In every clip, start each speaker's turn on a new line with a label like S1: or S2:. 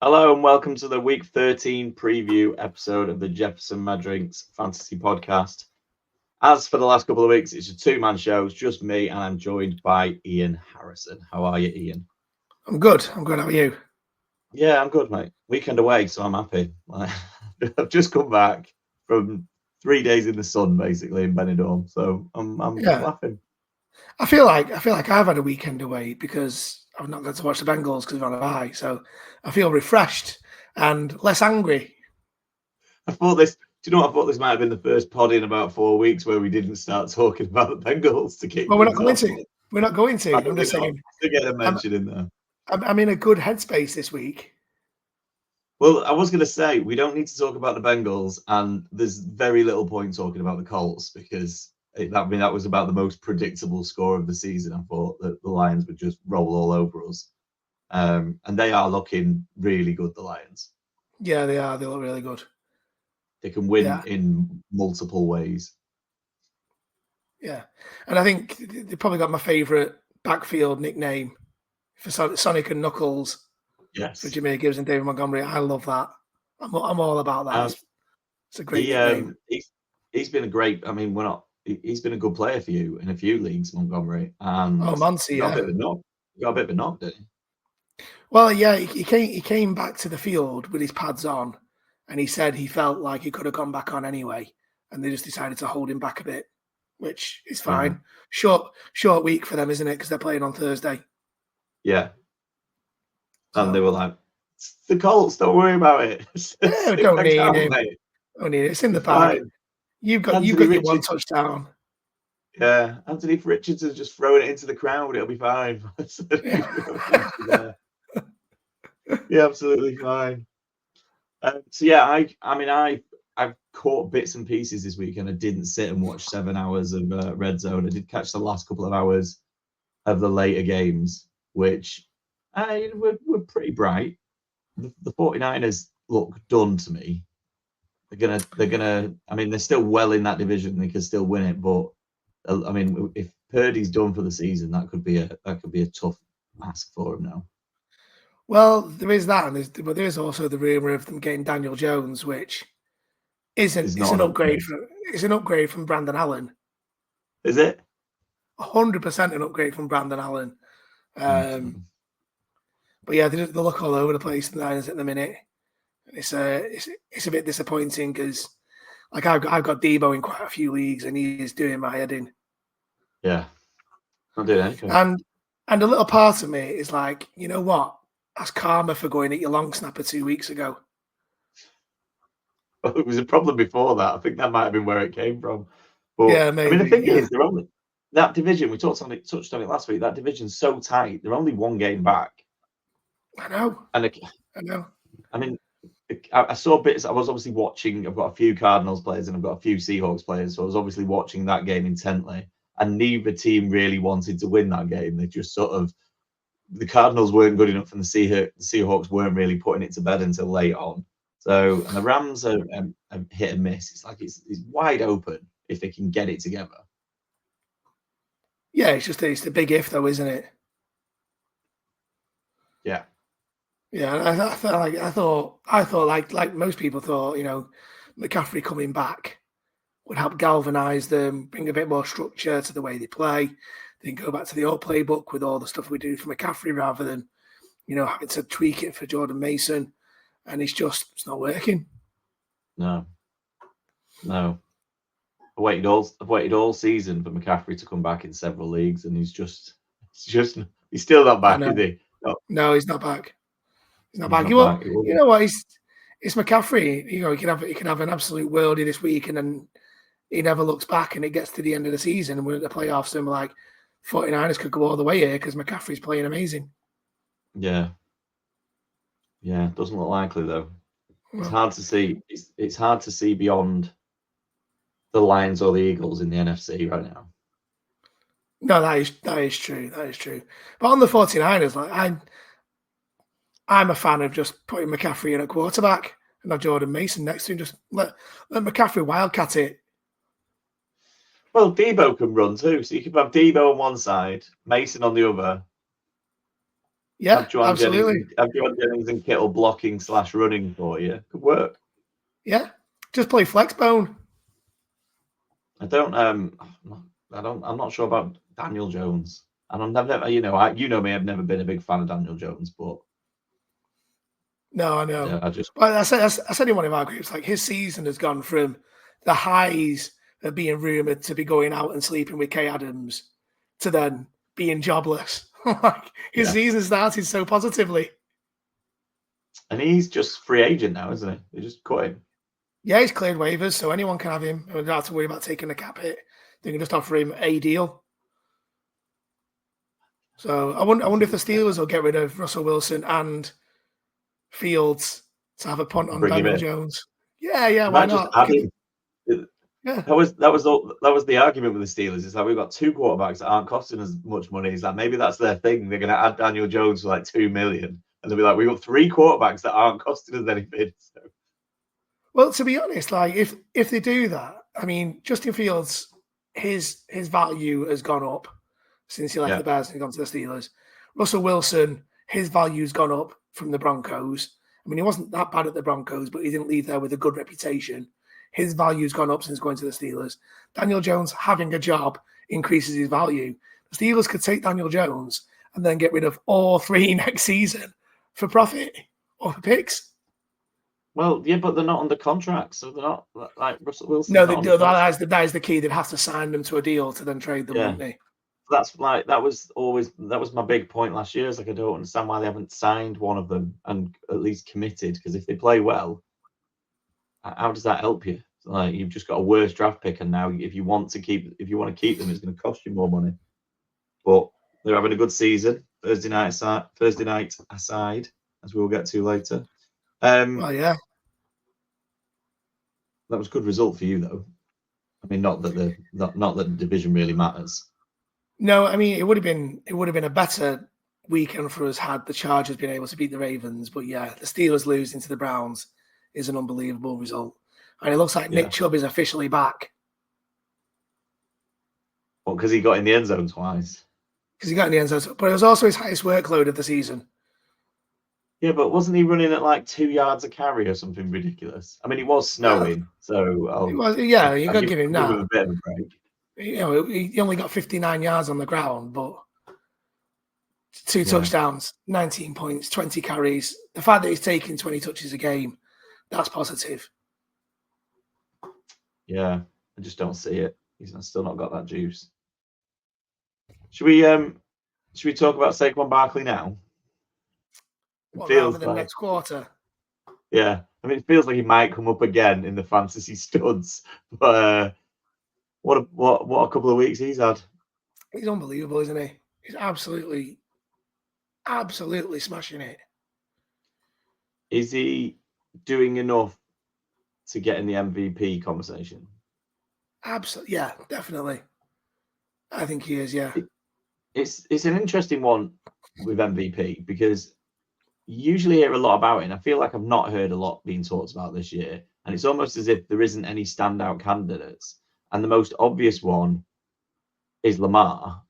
S1: Hello and welcome to the Week 13 preview episode of the Jefferson Madrinks Fantasy Podcast. As for the last couple of weeks, it's a two-man show. It's just me, and I'm joined by Ian Harrison. How are you, Ian?
S2: I'm good. How are you?
S1: Yeah, I'm good, mate. Weekend away, so I'm happy. I've just come back from 3 days in the sun, basically, in Benidorm, so I'm laughing.
S2: I feel like I've had a weekend away because I've not got to watch the Bengals because we're on a bye. So I feel refreshed and less angry.
S1: I thought this might have been the first pod in about 4 weeks where we didn't start talking about the Bengals to kick.
S2: Well, we're not going to. We're not going to.
S1: I'm just saying. To get a mention in there.
S2: I'm in a good headspace this week.
S1: Well, I was going to say we don't need to talk about the Bengals, and there's very little point talking about the Colts because that was about the most predictable score of the season. I thought that the Lions would just roll all over us, and they are looking really good. The Lions.
S2: Yeah, they are. They look really good.
S1: They can win in multiple ways.
S2: Yeah, and I think they probably got my favourite backfield nickname for Sonic and Knuckles.
S1: Yes,
S2: for Jameer Gibbs and David Montgomery. I love that. I'm all about that. It's a great nickname.
S1: He's been a great. I mean, he's been a good player for you in a few leagues, Montgomery. And
S2: Muncie,
S1: got a bit of a knock, didn't he?
S2: Well, yeah, he came back to the field with his pads on, and he said he felt like he could have gone back on anyway, and they just decided to hold him back a bit, which is fine. Yeah. Short week for them, isn't it? Because they're playing on Thursday.
S1: Yeah. And they were like, the Colts, don't worry about it.
S2: Yeah, don't need him. Don't need it. It's in the bag. You've got your one touchdown.
S1: Yeah, Anthony Richardson's just throwing it into the crowd. It'll be fine. Yeah, absolutely fine. So yeah, I've caught bits and pieces this weekend. I didn't sit and watch 7 hours of Red Zone. I did catch the last couple of hours of the later games, which we're pretty bright. The 49ers look done to me. They're gonna. I mean, they're still well in that division. They can still win it, but I mean, if Purdy's done for the season, that could be a tough ask for him now.
S2: Well, there is that, but there is also the rumor of them getting Daniel Jones, which it's an upgrade. It's an upgrade from Brandon Allen.
S1: Is it?
S2: 100% an upgrade from Brandon Allen. But yeah, they look all over the place, the Niners at the minute. It's a bit disappointing because, like, I've got Debo in quite a few leagues, and he is doing my head in.
S1: Yeah, not doing anything.
S2: And a little part of me is like, you know what? That's karma for going at your long snapper 2 weeks ago.
S1: Well, it was a problem before that. I think that might have been where it came from. But,
S2: yeah, maybe.
S1: I mean, the thing is, they're only that division. We touched on it last week. That division's so tight. They're only one game back.
S2: I know.
S1: And
S2: I know.
S1: I mean, I saw bits. I was obviously watching. I've got a few Cardinals players and I've got a few Seahawks players. So I was obviously watching that game intently. And neither team really wanted to win that game. They just sort of, the Cardinals weren't good enough, and the Seahawks weren't really putting it to bed until late on. So, and the Rams are hit and miss. It's like it's wide open if they can get it together.
S2: Yeah, it's the big if, though, isn't it?
S1: Yeah.
S2: Yeah, I thought like most people thought, you know, McCaffrey coming back would help galvanize them, bring a bit more structure to the way they play. They can go back to the old playbook with all the stuff we do for McCaffrey rather than, you know, having to tweak it for Jordan Mason. And it's not working.
S1: No. I've waited all season for McCaffrey to come back in several leagues, and he's still not back, is he?
S2: No, he's not back. He's not back. You know what? It's McCaffrey. You know, he can have an absolute worldie this week, and then he never looks back, and it gets to the end of the season, and we're at the playoffs, and we're like, 49ers could go all the way here because McCaffrey's playing amazing.
S1: Yeah. Yeah, doesn't look likely though. It's hard to see. It's hard to see beyond the Lions or the Eagles in the NFC right now.
S2: No, that is true. That is true. But on the 49ers, like I'm a fan of just putting McCaffrey in at quarterback and have Jordan Mason next to him. Just let McCaffrey wildcat it.
S1: Well, Debo can run too, so you can have Debo on one side, Mason on the other.
S2: Yeah,
S1: Have Joanne
S2: absolutely.
S1: Jennings and Kittle blocking / running for you. Could work.
S2: Yeah, just play flex bone.
S1: I'm not sure about Daniel Jones. And I've never, you know me, I've never been a big fan of Daniel Jones, but
S2: No, I know.
S1: I just
S2: But I said in one of our groups, like his season has gone from the highs of being rumored to be going out and sleeping with Kay Adams to then being jobless. Like his season started so positively.
S1: And he's just free agent now, isn't he? They just cut him.
S2: Yeah, he's cleared waivers, so anyone can have him. They don't have to worry about taking a cap hit. They can just offer him a deal. So I wonder if the Steelers will get rid of Russell Wilson and Fields to have a punt on
S1: Bring him
S2: Daniel
S1: in.
S2: Jones. Yeah,
S1: You
S2: why
S1: might just
S2: not?
S1: add him.
S2: Yeah.
S1: That was the argument with the Steelers. It's like we've got two quarterbacks that aren't costing as much money. It's like maybe that's their thing. They're going to add Daniel Jones for like $2 million, and they'll be like, we've got three quarterbacks that aren't costing us anything. So.
S2: Well, to be honest, like if they do that, I mean, Justin Fields, his value has gone up since he left the Bears and gone to the Steelers. Russell Wilson, his value's gone up from the Broncos. I mean, he wasn't that bad at the Broncos, but he didn't leave there with a good reputation. His value's gone up since going to the Steelers. Daniel Jones having a job increases his value. The Steelers could take Daniel Jones and then get rid of all three next season for profit or for picks.
S1: Well, yeah, but they're not under contract, so they're not like Russell Wilson.
S2: No, that is the key. They'd have to sign them to a deal to then trade them, wouldn't they?
S1: That's like that was my big point last year. Is like I don't understand why they haven't signed one of them and at least committed. Because if they play well, how does that help you? Like you've just got a worse draft pick, and now if you want to keep them, it's going to cost you more money. But they're having a good season. Thursday night aside, as we'll get to later.
S2: Well, yeah,
S1: that was a good result for you, though. I mean, not that the division really matters.
S2: No, I mean it would have been a better weekend for us had the Chargers been able to beat the Ravens. But yeah, the Steelers losing to the Browns is an unbelievable result. And it looks like Nick Chubb is officially back.
S1: Well, because he got in the end zone twice.
S2: Because he got in the end zone, but it was also his highest workload of the season.
S1: Yeah, but wasn't he running at like 2 yards a carry or something ridiculous? I mean, it was snowing, so
S2: you got to give him that.
S1: A bit of a break.
S2: You know, he only got 59 yards on the ground, but 2 touchdowns, 19 points, 20 carries. The fact that he's taking 20 touches a game, that's positive.
S1: Yeah, I just don't see it. He's still not got that juice. Should we talk about Saquon Barkley now?
S2: Rather than next quarter?
S1: Yeah, I mean, it feels like he might come up again in the fantasy studs, but what a couple of weeks he's had.
S2: He's unbelievable, isn't he? He's absolutely smashing it.
S1: Is he doing enough to get in the MVP conversation?
S2: Absolutely, yeah, definitely. I think he is, yeah.
S1: It's an interesting one with MVP because you usually hear a lot about it, and I feel like I've not heard a lot being talked about this year. And it's almost as if there isn't any standout candidates. And the most obvious one is Lamar.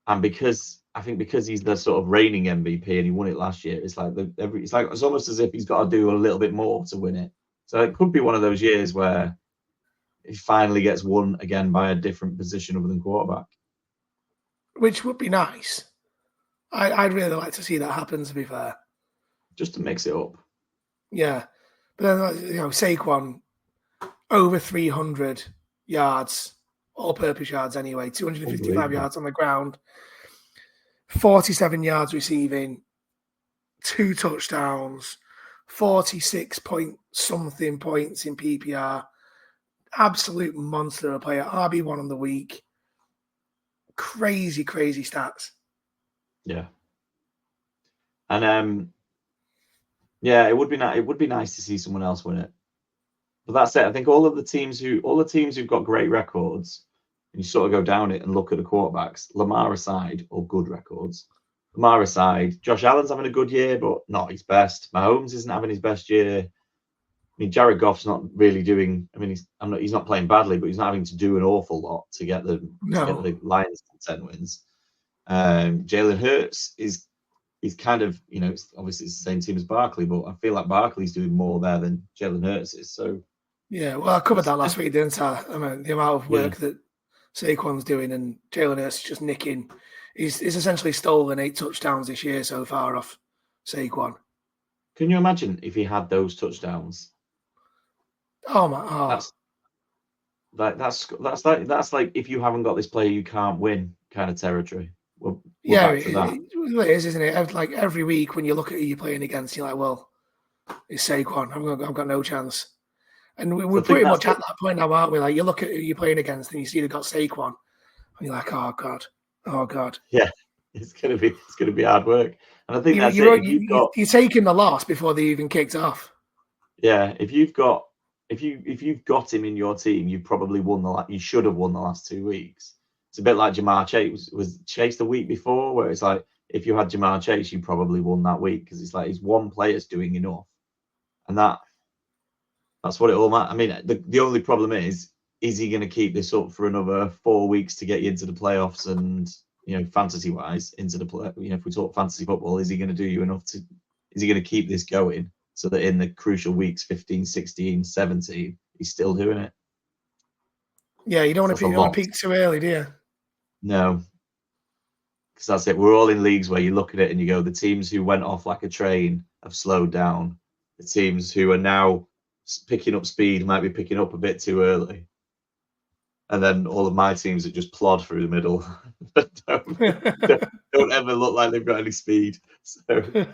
S1: And because he's the sort of reigning MVP and he won it last year, it's almost as if he's got to do a little bit more to win it. So it could be one of those years where he finally gets won again by a different position other than quarterback.
S2: Which would be nice. I'd really like to see that happen, to be fair.
S1: Just to mix it up.
S2: Yeah. But then, Saquon, over 300 yards, all-purpose yards anyway, 255 yards on the ground, 47 yards receiving, 2 touchdowns, 46-point-something points in PPR. Absolute monster of a player. RB1 on the week. Crazy stats.
S1: Yeah. And it would be nice to see someone else win it. But that's it. I think all the teams who've got great records, and you sort of go down it and look at the quarterbacks, Lamar aside, all good records. Lamar aside, Josh Allen's having a good year, but not his best. Mahomes isn't having his best year. I mean, Jared Goff's not really doing. I mean, he's not playing badly, but he's not having to do an awful lot to get the Lions to 10 wins. Jalen Hurts is he's kind of, it's obviously it's the same team as Barkley, but I feel like Barkley's doing more there than Jalen Hurts is. So
S2: yeah, well, I covered that last week, didn't I? I mean, the amount of work that Saquon's doing and Jalen Hurts is just nicking. He's essentially stolen 8 touchdowns this year so far off Saquon.
S1: Can you imagine if he had those touchdowns?
S2: Oh my! Oh.
S1: That's like if you haven't got this player, you can't win kind of territory. We're
S2: Yeah,
S1: back to that.
S2: It is, isn't it? Like every week when you look at who you're playing against, you're like, well, it's Saquon. I've got no chance. And we're pretty much at that point now, aren't we? Like you look at who you're playing against, and you see they've got Saquon, and you're like, oh god.
S1: Yeah, it's gonna be hard work. And I think that's it.
S2: You're taking the loss before they even kicked off.
S1: Yeah, if you've got him in your team, you've probably won you should have won the last 2 weeks. It's a bit like Jamar Chase. Was Chase the week before, where it's like if you had Jamar Chase, you probably won that week because it's like he's one player's doing enough, and that's what it all matters. I mean, the only problem is he going to keep this up for another 4 weeks to get you into the playoffs and fantasy wise into the play? If we talk fantasy football, is he going to do you enough to? Is he going to keep this going so that in the crucial weeks 15, 16, 17, he's still doing it?
S2: Yeah, you don't want to peak too early, do you?
S1: No, because that's it. We're all in leagues where you look at it and you go, the teams who went off like a train have slowed down. The teams who are now picking up speed might be picking up a bit too early. And then all of my teams that just plod through the middle don't ever look like they've got any speed. So,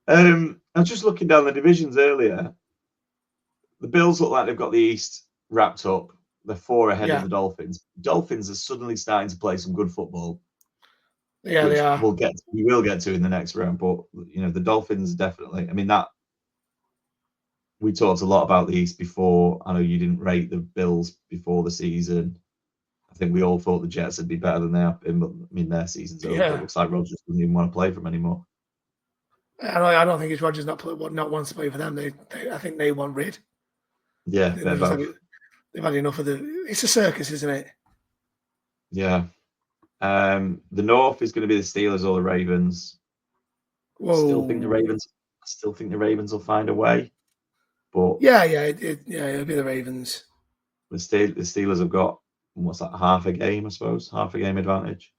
S1: I'm just looking down the divisions earlier. The Bills look like they've got the East wrapped up. They're 4 ahead of the Dolphins. Dolphins are suddenly starting to play some good football.
S2: Yeah, they are.
S1: We will get to in the next round, but the Dolphins definitely. I mean, that we talked a lot about the East before. I know you didn't rate the Bills before the season. I think we all thought the Jets would be better than they have been, but I mean their season's over. It looks like Rodgers doesn't even want to play for them anymore.
S2: I don't think it's Rodgers not wants to play for them. I think they want rid.
S1: Yeah,
S2: they've had enough of it's a circus, isn't it?
S1: Yeah. The North is going to be the Steelers or the Ravens.
S2: Whoa.
S1: I still think the Ravens will find a way. But
S2: it'll be the Ravens.
S1: The Steelers have got half a game, I suppose, half a game advantage.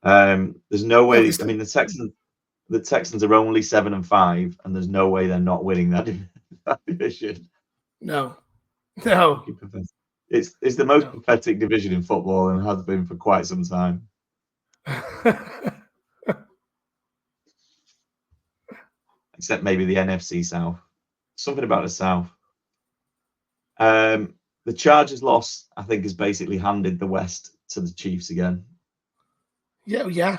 S1: There's no way. I mean, the Texans are only 7-5, and there's no way they're not winning that division.
S2: No.
S1: It's the most pathetic division in football and has been for quite some time. Except maybe the NFC South. Something about the South. The Chargers' loss, I think, has basically handed the West to the Chiefs again.
S2: Yeah.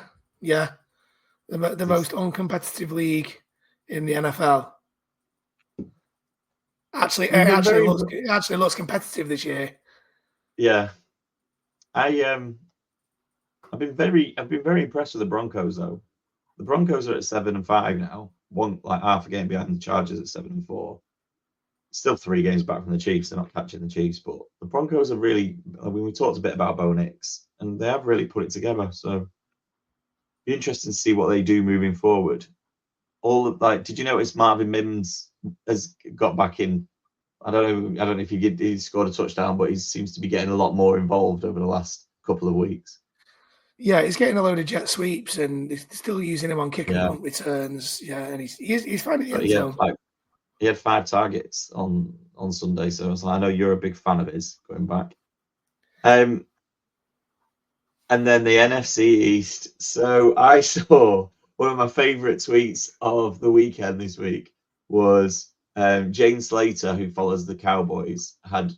S2: The most uncompetitive league in the NFL. It actually looks competitive this year.
S1: Yeah, I've been very impressed with the Broncos though. The Broncos are at 7-5 now, half a game behind the Chargers at 7-4. Still 3 games back from the Chiefs. They're not catching the Chiefs, but the Broncos are really. I mean, we talked a bit about Bo Nix, and they have really put it together. So, be interesting to see what they do moving forward. Did you notice Marvin Mims has got back in? I don't know if he scored a touchdown, but he seems to be getting a lot more involved over the last couple of weeks.
S2: Yeah, he's getting a load of jet sweeps, and they're still using him on kick and punt returns. Yeah, and he's finding the end zone.
S1: He had 5 targets on Sunday, so I know you're a big fan of his going back. And then the NFC East. So I saw one of my favourite tweets of the weekend this week was Jane Slater, who follows the Cowboys, had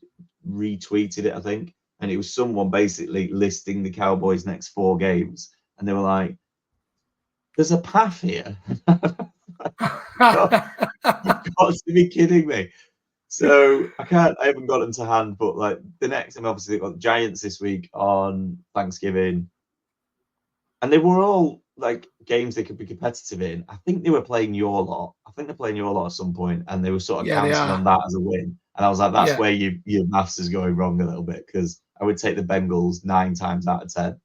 S1: retweeted it, I think, and it was someone basically listing the Cowboys' next 4 games, and they were like, "There's a path here." You've got to be kidding me. So I haven't got them to hand, but like the next time, obviously they've got the Giants this week on Thanksgiving, and they were all like games they could be competitive in. I think they were playing your lot. I think they're playing your lot at some point, and they were sort of counting on that as a win. And I was like, that's where your maths is going wrong a little bit, because I would take the Bengals 9 times out of 10.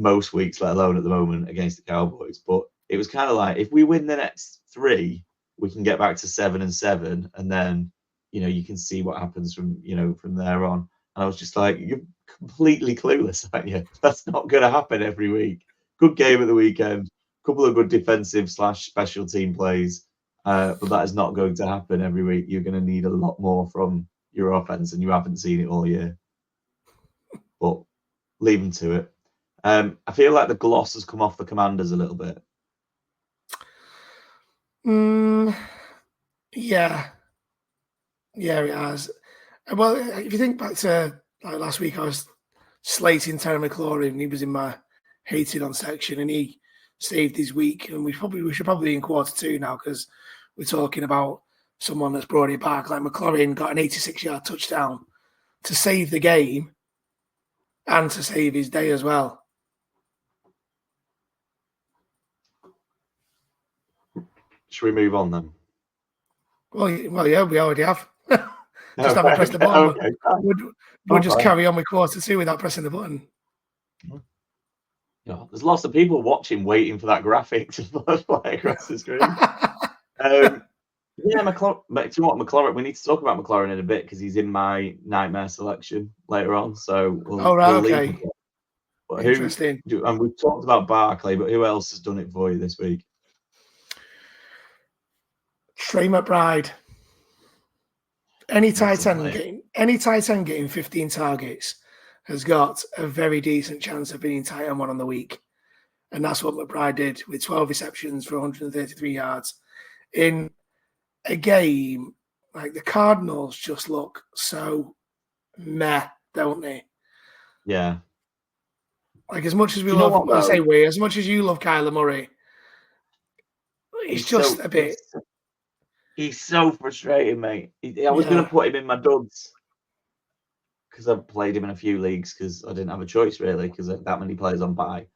S1: most weeks, let alone at the moment against the Cowboys. But it was kind of like, if we win the next 3, we can get back to 7-7, and then you can see what happens from there on. And I was just like, you're completely clueless, aren't you? That's not going to happen every week. Good game at the weekend, a couple of good defensive / special team plays, but that is not going to happen every week. You're going to need a lot more from your offense, and you haven't seen it all year. But leave them to it. I feel like the gloss has come off the Commanders a little bit.
S2: Yeah, it has. Well, if you think back to like last week, I was slating Terry McLaurin, and he was in my hated on section, and he saved his week. And we should probably be in quarter 2 now, because we're talking about someone that's brought it back. Like McLaurin got an 86-yard touchdown to save the game and to save his day as well.
S1: Should we move on then?
S2: Well, yeah, we already have. Just haven't pressed the button. Okay. We'll just carry on with quarter 2 without pressing the button.
S1: Yeah, there's lots of people watching, waiting for that graphic to fly across the screen. Yeah, McLaurin. Do you know what, McLaurin? We need to talk about McLaurin in a bit, because he's in my nightmare selection later on. So we'll
S2: okay.
S1: leave. But
S2: interesting.
S1: And we've talked about Barkley, but who else has done it for you this week?
S2: Trey McBride. Any tight end getting 15 targets has got a very decent chance of being tight end 1 on the week. And that's what McBride did, with 12 receptions for 133 yards. In a game, like, the Cardinals just look so meh, don't they?
S1: Yeah.
S2: Like, as much as we love, as much as you love Kyler Murray, he's just a bit.
S1: He's so frustrating, mate. I was going to put him in my duds, because I've played him in a few leagues, because I didn't have a choice, really, because that many players on bye.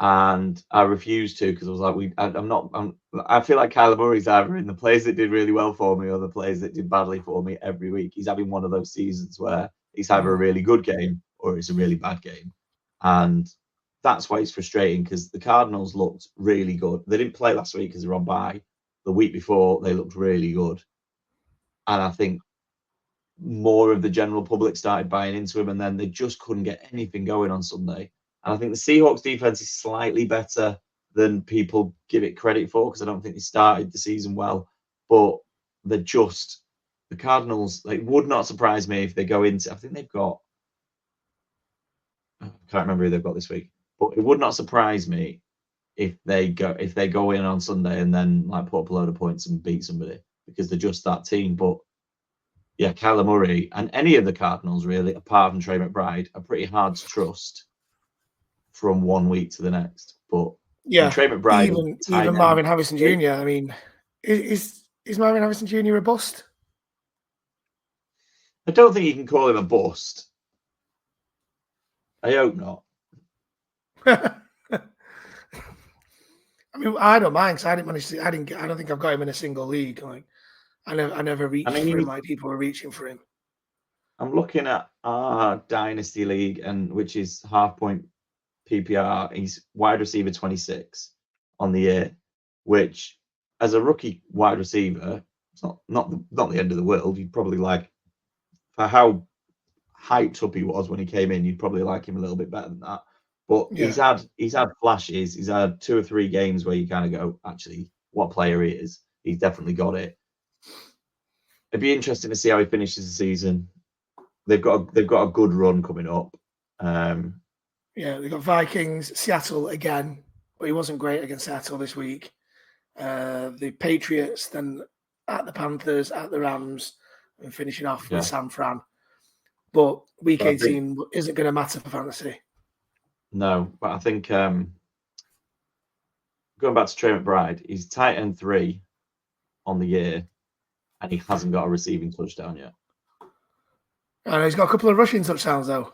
S1: And I refused to, because I was like, I feel like Kyler Murray's either in the players that did really well for me or the players that did badly for me every week. He's having one of those seasons where it's either a really good game or it's a really bad game. And that's why it's frustrating, because the Cardinals looked really good. They didn't play last week because they were on bye. The week before, they looked really good. And I think more of the general public started buying into him, and then they just couldn't get anything going on Sunday. And I think the Seahawks defense is slightly better than people give it credit for, because I don't think they started the season well. But the Cardinals, it would not surprise me if they go into, I think they've got, I can't remember who they've got this week, but it would not surprise me if they go in on Sunday and then put up a load of points and beat somebody, because they're just that team. But yeah, Kyler Murray and any of the Cardinals, really, apart from Trey McBride, are pretty hard to trust from one week to the next. But
S2: yeah,
S1: Trey McBride,
S2: even Marvin Harrison Jr. I mean, is Marvin Harrison Jr. a bust?
S1: I don't think you can call him a bust. I hope not.
S2: I mean, I don't mind, because I don't think I've got him in a single league. Like, I never reached for him like people were reaching for him.
S1: I'm looking at our Dynasty League, which is half point PPR. He's wide receiver 26 on the year, which, as a rookie wide receiver, it's not the end of the world. You'd probably for how hyped up he was when he came in, you'd probably like him a little bit better than that. But he's had flashes. He's had 2 or 3 games where you kind of go, actually, what player he is. He's definitely got it. It'd be interesting to see how he finishes the season. They've got a good run coming up.
S2: They've got Vikings, Seattle again, but he wasn't great against Seattle this week. The Patriots, then at the Panthers, at the Rams, and finishing off with San Fran. But week 18 isn't going to matter for fantasy.
S1: No, but I think going back to Trey McBride, he's tight end 3 on the year, and he hasn't got a receiving touchdown yet.
S2: And he's got a couple of rushing touchdowns, though.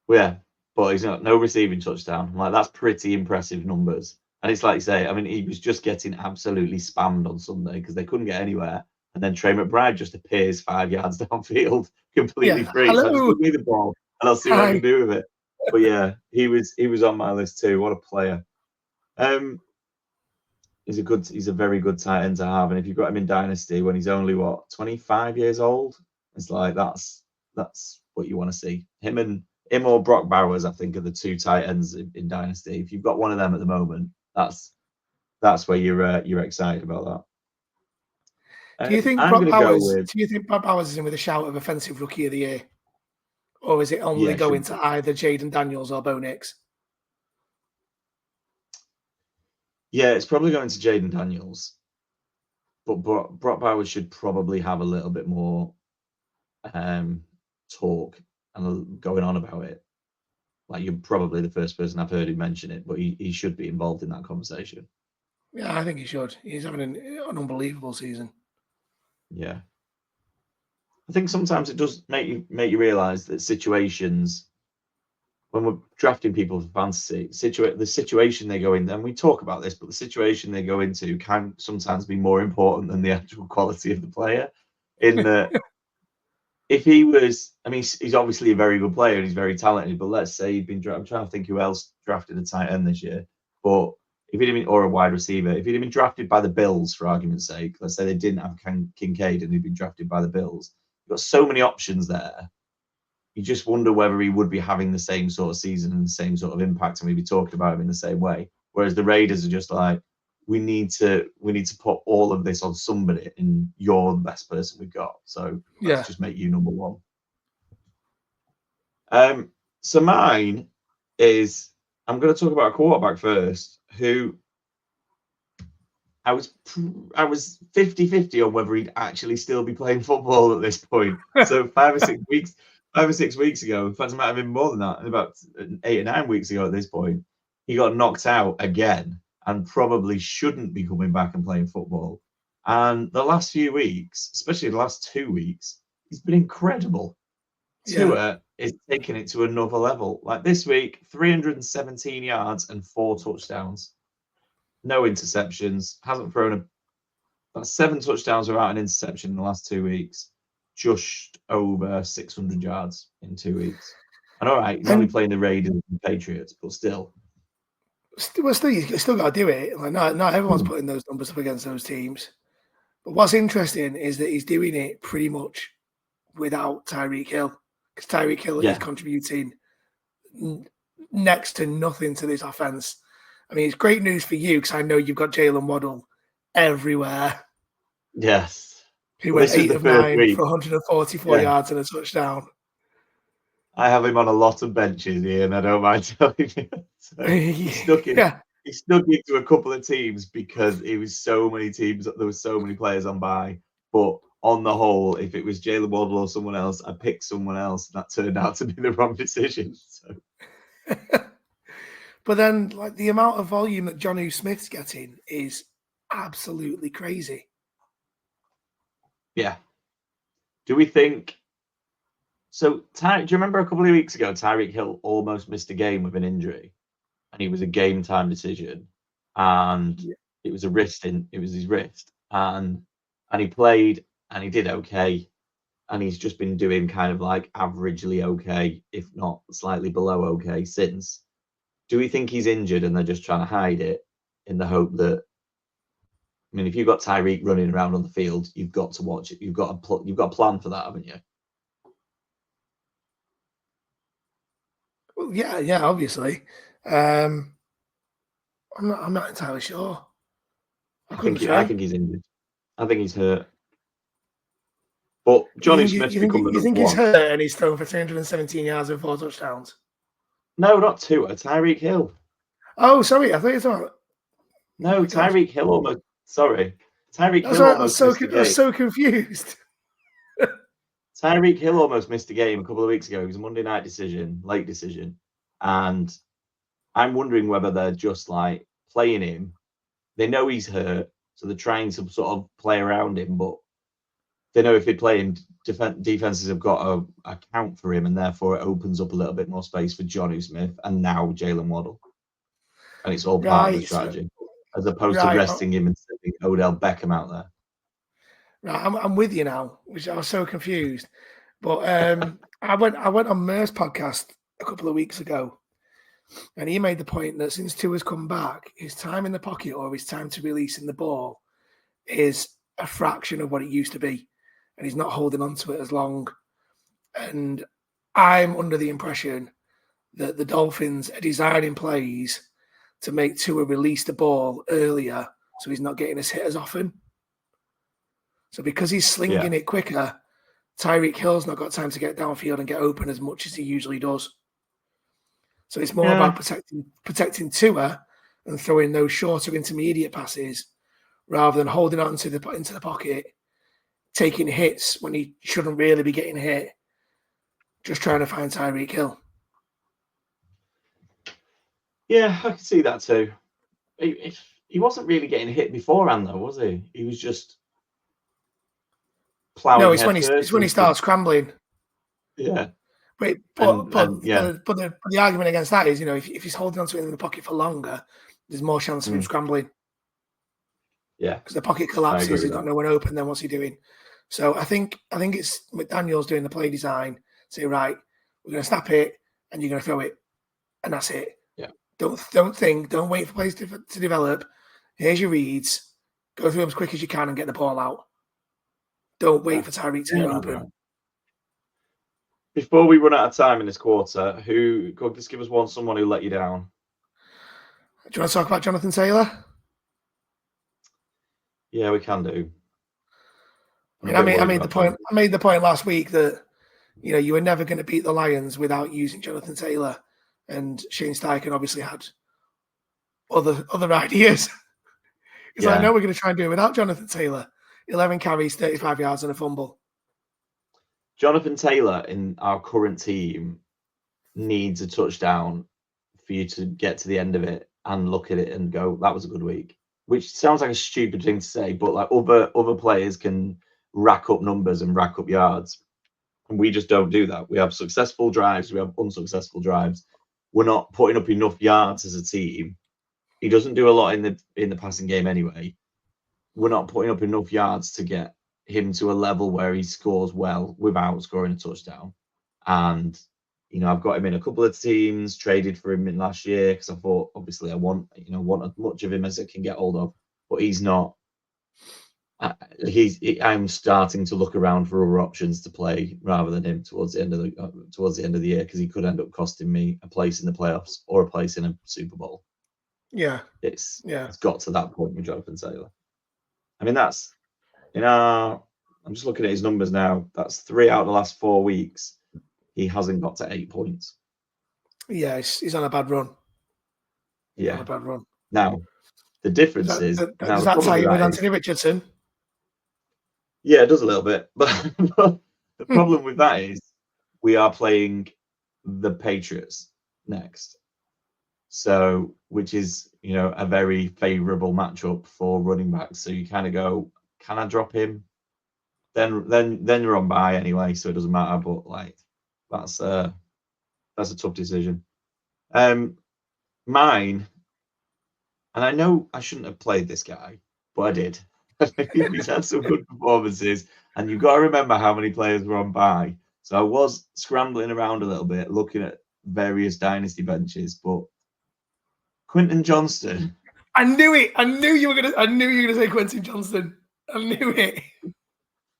S1: Yeah, but he's got no receiving touchdown. That's pretty impressive numbers. And it's like you say, I mean, he was just getting absolutely spammed on Sunday because they couldn't get anywhere. And then Trey McBride just appears 5 yards downfield, completely free.
S2: Hello.
S1: So just give me the ball, and I'll see what I can do with it. But yeah, he was on my list too. What a player. He's a very good tight end to have. And if you've got him in Dynasty when he's only 25 years old, it's like that's what you want to see. Him or Brock Bowers, I think, are the two tight ends in Dynasty. If you've got one of them at the moment, that's where you're excited about that.
S2: Do you think
S1: I'm
S2: Brock
S1: going to go
S2: Bowers?
S1: with
S2: Do you think Brock Bowers is in with a shout of offensive rookie of the year, or is it only
S1: yeah,
S2: going to either Jaden Daniels or Bo Nix?
S1: Yeah, it's probably going to Jaden Daniels, but Brock Bowers should probably have a little bit more talk and going on about it. Like, you're probably the first person I've heard him mention it, but he should be involved in that conversation.
S2: Yeah, I think he should. He's having an unbelievable season.
S1: Yeah, I think sometimes it does make you realize that situations, when we're drafting people for fantasy, the situation they go in, and we talk about this, but the situation they go into can sometimes be more important than the actual quality of the player. In that, if he was, I mean, he's obviously a very good player and he's very talented, but let's say he'd been I'm trying to think who else drafted a tight end this year, but if he'd been, or a wide receiver, if he'd been drafted by the Bills, for argument's sake, let's say they didn't have Kincaid and he'd been drafted by the Bills, you've got so many options there. You just wonder whether he would be having the same sort of season and the same sort of impact, and we'd be talking about him in the same way. Whereas the Raiders are just like, we need to put all of this on somebody, and you're the best person we've got. So let's just make you number one. So mine is, I'm going to talk about a quarterback first, who I was 50-50 on whether he'd actually still be playing football at this point. So 5 or 6 weeks ago, in fact, it might have been more than that, about 8 or 9 weeks ago at this point, he got knocked out again and probably shouldn't be coming back and playing football. And the last few weeks, especially the last 2 weeks, he's been incredible. Tua is taking it to another level. Like this week, 317 yards and 4 touchdowns. No interceptions. Hasn't thrown about 7 touchdowns without an interception in the last 2 weeks. Just over 600 yards in 2 weeks. And all right, he's only playing the Raiders and Patriots, but still.
S2: You still got to do it. Like, not everyone's putting those numbers up against those teams. But what's interesting is that he's doing it pretty much without Tyreek Hill, because Tyreek Hill is contributing next to nothing to this offense. I mean, it's great news for you because I know you've got Jalen Waddle everywhere.
S1: Yes.
S2: Who went 8 of 9 for 144 yards and a touchdown.
S1: I have him on a lot of benches here, and I don't mind telling you. So he snuck into a couple of teams because it was so many teams. There were so many players on bye. But on the whole, if it was Jalen Waddle or someone else, I picked someone else. And that turned out to be the wrong decision. So.
S2: But then, like, the amount of volume that Jonnu Smith's getting is absolutely crazy.
S1: Yeah. Do we think... So, do you remember a couple of weeks ago, Tyreek Hill almost missed a game with an injury, and he was a game time decision, and it was his wrist, and he played, and he did okay, and he's just been doing kind of like averagely okay, if not slightly below okay since. Do we think he's injured and they're just trying to hide it in the hope that? I mean, if you've got Tyreek running around on the field, you've got to watch it. You've got a plan for that, haven't you?
S2: Well, yeah, obviously. I'm not entirely sure.
S1: I think he's injured. I think he's hurt. But Jonnu Smith's become the number one.
S2: You think he's hurt and he's thrown for 317 yards and 4 touchdowns?
S1: No, not Tua. Tyreek Hill.
S2: Oh, sorry. I thought you were talking about...
S1: No, Tyreek Hill almost... Sorry. Tyreek Hill almost missed a game.
S2: I was so confused.
S1: Tyreek Hill almost missed a game a couple of weeks ago. It was a Monday night decision, late decision. And I'm wondering whether they're just like playing him. They know he's hurt, so they're trying to sort of play around him, but they know if they play him, defenses have got to account for him, and therefore it opens up a little bit more space for Jonnu Smith and now Jalen Waddle. And it's all part of the strategy, as opposed to resting him and sending Odell Beckham out there.
S2: Right, I'm with you now, which I was so confused. But I went on Mur's podcast a couple of weeks ago, and he made the point that since Tua's come back, his time in the pocket or his time to releasing the ball is a fraction of what it used to be, and he's not holding on to it as long. And I'm under the impression that the Dolphins are designing plays to make Tua release the ball earlier so he's not getting his hit as often. So because he's slinging it quicker, Tyreek Hill's not got time to get downfield and get open as much as he usually does. So it's more about protecting Tua and throwing those shorter intermediate passes rather than holding on to into the pocket, taking hits when he shouldn't really be getting hit, just trying to find Tyreek Hill.
S1: Yeah, I can see that too. He wasn't really getting hit beforehand, though, was he? He was just plowing.
S2: No, it's when he starts scrambling.
S1: Yeah.
S2: But the argument against that is, if he's holding onto it in the pocket for longer, there's more chance of him scrambling.
S1: Yeah,
S2: because the pocket collapses, he's got no one open. Then what's he doing? So I think it's McDaniel's doing the play design. Say, right, we're going to snap it, and you're going to throw it, and that's it.
S1: Yeah.
S2: Don't wait for plays to develop. Here's your reads. Go through them as quick as you can and get the ball out. Don't wait for Tyreek to get open. Right.
S1: Before we run out of time in this quarter, just give us someone who let you down.
S2: Do you want to talk about Jonathan Taylor?
S1: Yeah, we can do.
S2: I made the point last week that you were never going to beat the Lions without using Jonathan Taylor, and Shane Steichen obviously had other ideas. Because I know we're going to try and do it without Jonathan Taylor. 11 carries, 35 yards, and a fumble.
S1: Jonathan Taylor in our current team needs a touchdown for you to get to the end of it and look at it and go, that was a good week. Which sounds like a stupid thing to say, but like other players can rack up numbers and rack up yards. And we just don't do that. We have successful drives, we have unsuccessful drives. We're not putting up enough yards as a team. He doesn't do a lot in the passing game anyway. We're not putting up enough yards to get him to a level where he scores well without scoring a touchdown. And I've got him in a couple of teams, traded for him in last year because I thought obviously I want as much of him as I can get hold of, but he's not. I'm starting to look around for other options to play rather than him towards the end of the year, because he could end up costing me a place in the playoffs or a place in a Super Bowl.
S2: Yeah,
S1: it's got to that point with Jonathan Taylor. I mean, that's I'm just looking at his numbers now. That's 3 out of the last 4 weeks. He hasn't got to 8 points.
S2: Yeah, he's on a bad run.
S1: On a bad run. Now, the difference
S2: does that tie you with Anthony Richardson?
S1: Yeah, it does a little bit. But the problem with that is we are playing the Patriots next. So, which is, a very favourable matchup for running backs. So you kind of go, can I drop him? Then you're on bye anyway, so it doesn't matter. But that's a tough decision. Mine, and I know I shouldn't have played this guy, but I did. He's had some good performances, and you've got to remember how many players were on bye. So I was scrambling around a little bit, looking at various dynasty benches, but Quentin Johnston.
S2: I knew it. I knew you were gonna say Quentin Johnston. I knew it.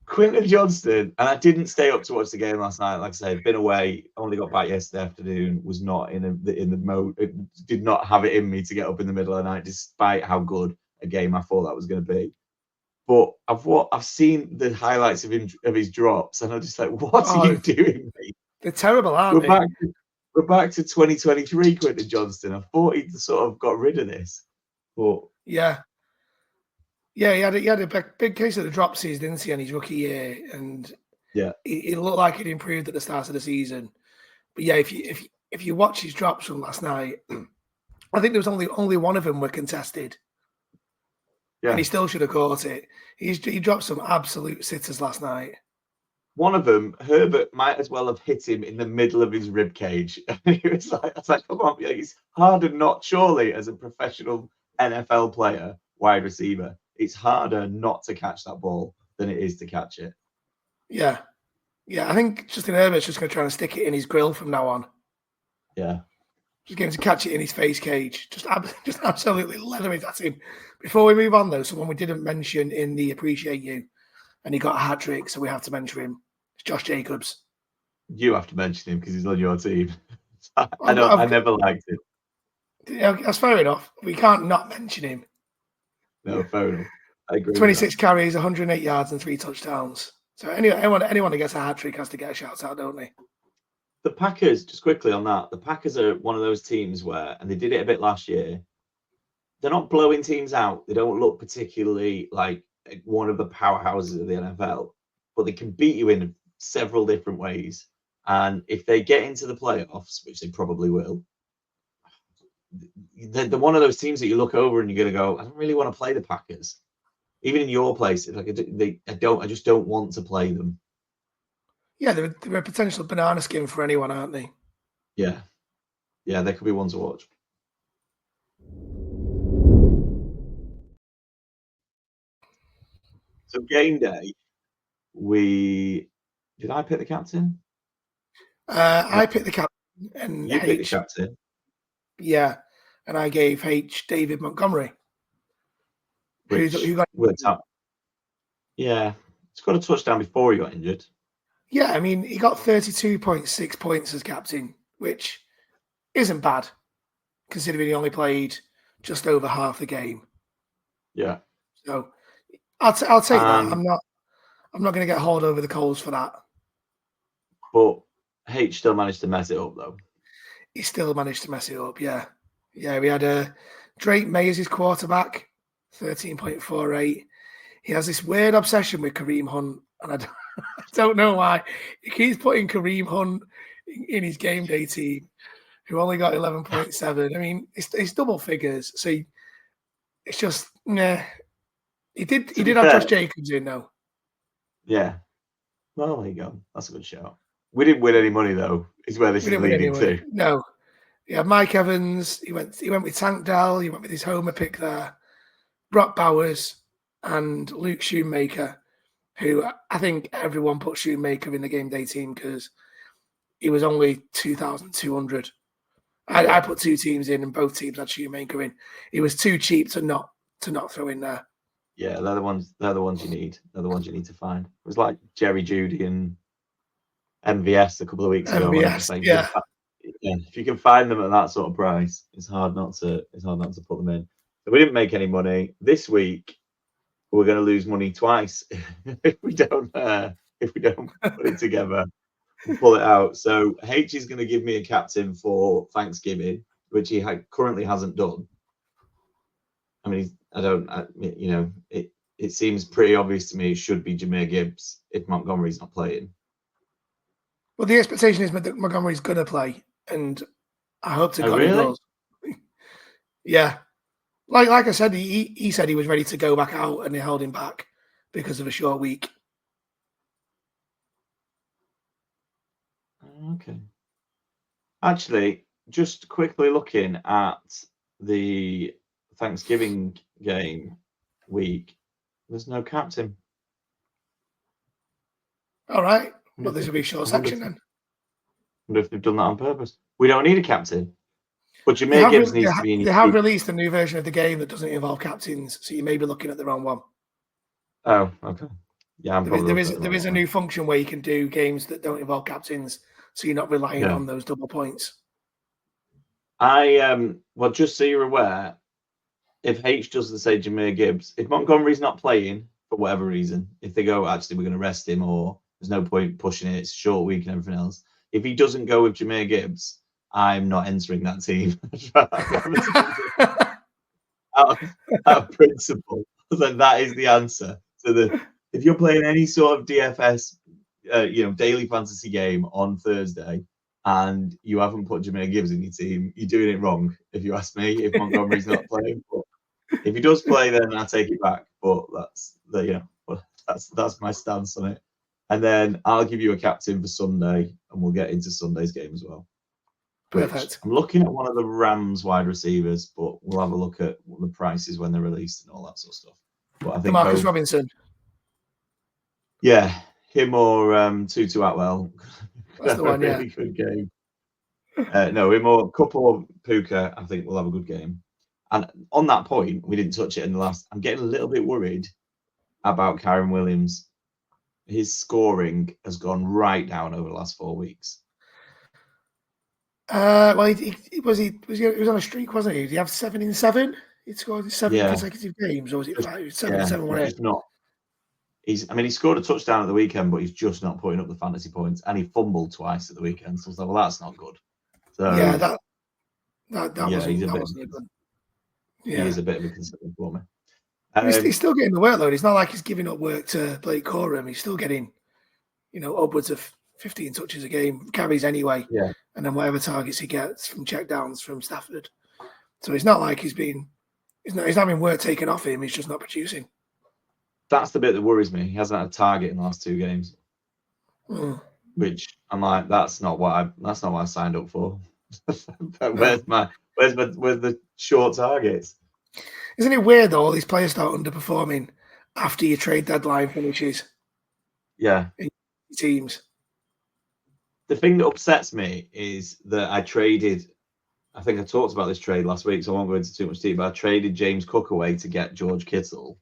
S1: Quentin Johnston, and I didn't stay up to watch the game last night. Like I said, been away. Only got back yesterday afternoon. Was not in the mode. It did not have it in me to get up in the middle of the night, despite how good a game I thought that was going to be. But I've seen the highlights of his drops, and I'm just like, what are you doing, mate?
S2: They're terrible, aren't
S1: they? We're back to 2023, Quentin Johnston. I thought he'd sort of got rid of this, but
S2: yeah, he had a big case of the dropsies, didn't he, in his rookie year, and it looked like it improved at the start of the season. But yeah, if you watch his drops from last night, I think there was only one of them were contested. Yeah. And he still should have caught it. He dropped some absolute sitters last night.
S1: One of them, Herbert might as well have hit him in the middle of his rib cage. I was like, come on, he's harder not surely as a professional NFL player, wide receiver. It's harder not to catch that ball than it is to catch it.
S2: Yeah. I think Justin Herbert's just going to try and stick it in his grill from now on.
S1: Yeah.
S2: Just getting to catch it in his face cage. Just absolutely leather it at him. Before we move on, though, someone we didn't mention in the Appreciate You, and he got a hat trick, so we have to mention him. It's Josh Jacobs.
S1: You have to mention him because he's on your team. I never liked him.
S2: Yeah, that's fair enough. We can't not mention him.
S1: No, fair enough. I agree.
S2: 26 carries, 108 yards, and 3 touchdowns. So anyone who gets a hat trick has to get a shout out, don't they?
S1: The Packers, just quickly on that, the Packers are one of those teams where, and they did it a bit last year, they're not blowing teams out. They don't look particularly like one of the powerhouses of the NFL, but they can beat you in several different ways. And if they get into the playoffs, which they probably will, they're one of those teams that you look over and you're going to go, I don't really want to play the Packers. Even in your place, like I just don't want to play them.
S2: Yeah, they're a potential banana skin for anyone, aren't they?
S1: Yeah. Yeah, they could be one to watch. So game day, did I pick the captain?
S2: I picked the captain, and
S1: you picked the captain.
S2: Yeah, and I gave H David Montgomery.
S1: Who got top. Yeah, he's got a touchdown before he got injured.
S2: Yeah, I mean, he got 32.6 points as captain, which isn't bad, considering he only played just over half the game.
S1: Yeah.
S2: So I'll take that. I'm not going to get hauled over the coals for that.
S1: But H still managed to mess it up, though.
S2: He still managed to mess it up, yeah. Yeah, we had Drake May as his quarterback, 13.48. He has this weird obsession with Kareem Hunt, and I don't know why. He keeps putting Kareem Hunt in his game day team, who only got 11.7. I mean, it's double figures, so it's just, nah. He did have Josh Jacobs in, though.
S1: Yeah. Well, there you go. That's a good shout. We didn't win any money, though, is where this is leading to.
S2: No. Yeah, Mike Evans, he went with Tank Dell, he went with his homer pick there. Brock Bowers and Luke Shoemaker, who I think everyone put Shoemaker in the game day team because he was only 2,200. I put two teams in and both teams had Shoemaker in. He was too cheap to not throw in there.
S1: Yeah, they're the ones you need. They're the ones you need to find. It was like Jerry Jeudy and MVS a couple of weeks ago.
S2: Yeah.
S1: If you can find them at that sort of price, it's hard not to put them in. So we didn't make any money this week. We're going to lose money twice if we don't put it together and pull it out. So H is going to give me a captain for Thanksgiving, which he currently hasn't done. I mean, it seems pretty obvious to me it should be Jahmyr Gibbs if Montgomery's not playing.
S2: Well, the expectation is that Montgomery's going to play, and I hope to God he does. Yeah. Like I said, he said he was ready to go back out, and they held him back because of a short week.
S1: Okay. Actually, just quickly looking at the Thanksgiving game week, there's no captain.
S2: All right. Well, this will be a short section then.
S1: I wonder if they've done that on purpose. We don't need a captain. But Jahmyr Gibbs needs to be in your
S2: They have released a new version of the game that doesn't involve captains, so you may be looking at the wrong one.
S1: Oh, okay. Yeah,
S2: there is a new function where you can do games that don't involve captains, so you're not relying on those double points.
S1: Well, just so you're aware, if H doesn't say Jahmyr Gibbs, if Montgomery's not playing for whatever reason, if they go, actually, we're going to rest him, or there's no point pushing it, it's a short week and everything else. If he doesn't go with Jahmyr Gibbs, I'm not entering that team. out of principle. So that is the answer. So if you're playing any sort of DFS, daily fantasy game on Thursday, and you haven't put Jahmyr Gibbs in your team, you're doing it wrong. If you ask me, if Montgomery's not playing, but if he does play, then I take it back. But that's my stance on it. And then I'll give you a captain for Sunday, and we'll get into Sunday's game as well.
S2: Perfect.
S1: I'm looking at one of the Rams wide receivers, but we'll have a look at what the prices when they're released and all that sort of stuff. But I think
S2: Marcus Robinson.
S1: Yeah, him or Tutu Atwell.
S2: That's the one,
S1: really good game. No, we're more couple of Puka. I think we'll have a good game. And on that point, we didn't touch it in the last. I'm getting a little bit worried about Kyron Williams. His scoring has gone right down over the last 4 weeks.
S2: Well, he was on a streak, wasn't he? Did he have 7 in 7? He'd scored 7 consecutive games, or was it 5? 7 in 7
S1: just not. He scored a touchdown at the weekend, but he's just not putting up the fantasy points, and he fumbled twice at the weekend. So I was like, well, that's not good. So
S2: yeah, that wasn't good.
S1: Yeah. He is a bit of a concern for me.
S2: He's still getting the workload. It's not like he's giving up work to Blake Corum. He's still getting, upwards of 15 touches a game, carries anyway.
S1: Yeah.
S2: And then whatever targets he gets from checkdowns from Stafford. So it's not like he's not having work taken off him. He's just not producing.
S1: That's the bit that worries me. He hasn't had a target in the last 2 games, which I'm like, that's not what I signed up for. Where's the short targets?
S2: Isn't it weird though? All these players start underperforming after your trade deadline finishes.
S1: Yeah,
S2: in teams.
S1: The thing that upsets me is that I traded. I think I talked about this trade last week, so I won't go into too much detail. But I traded James Cook away to get George Kittle,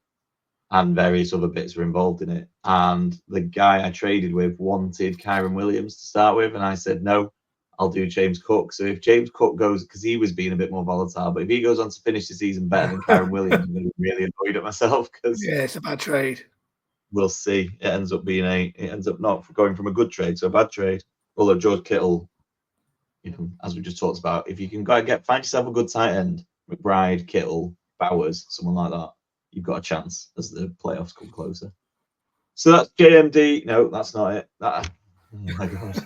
S1: and various other bits were involved in it. And the guy I traded with wanted Kyron Williams to start with, and I said no. I'll do James Cook. So if James Cook goes, because he was being a bit more volatile, but if he goes on to finish the season better than Kyron Williams, I'm going to be really annoyed at myself because
S2: it's a bad trade.
S1: We'll see. It ends up not going from a good trade to a bad trade. Although George Kittle, as we just talked about, if you can find yourself a good tight end, McBride, Kittle, Bowers, someone like that, you've got a chance as the playoffs come closer. So that's JMD. No, that's not it. Oh my god.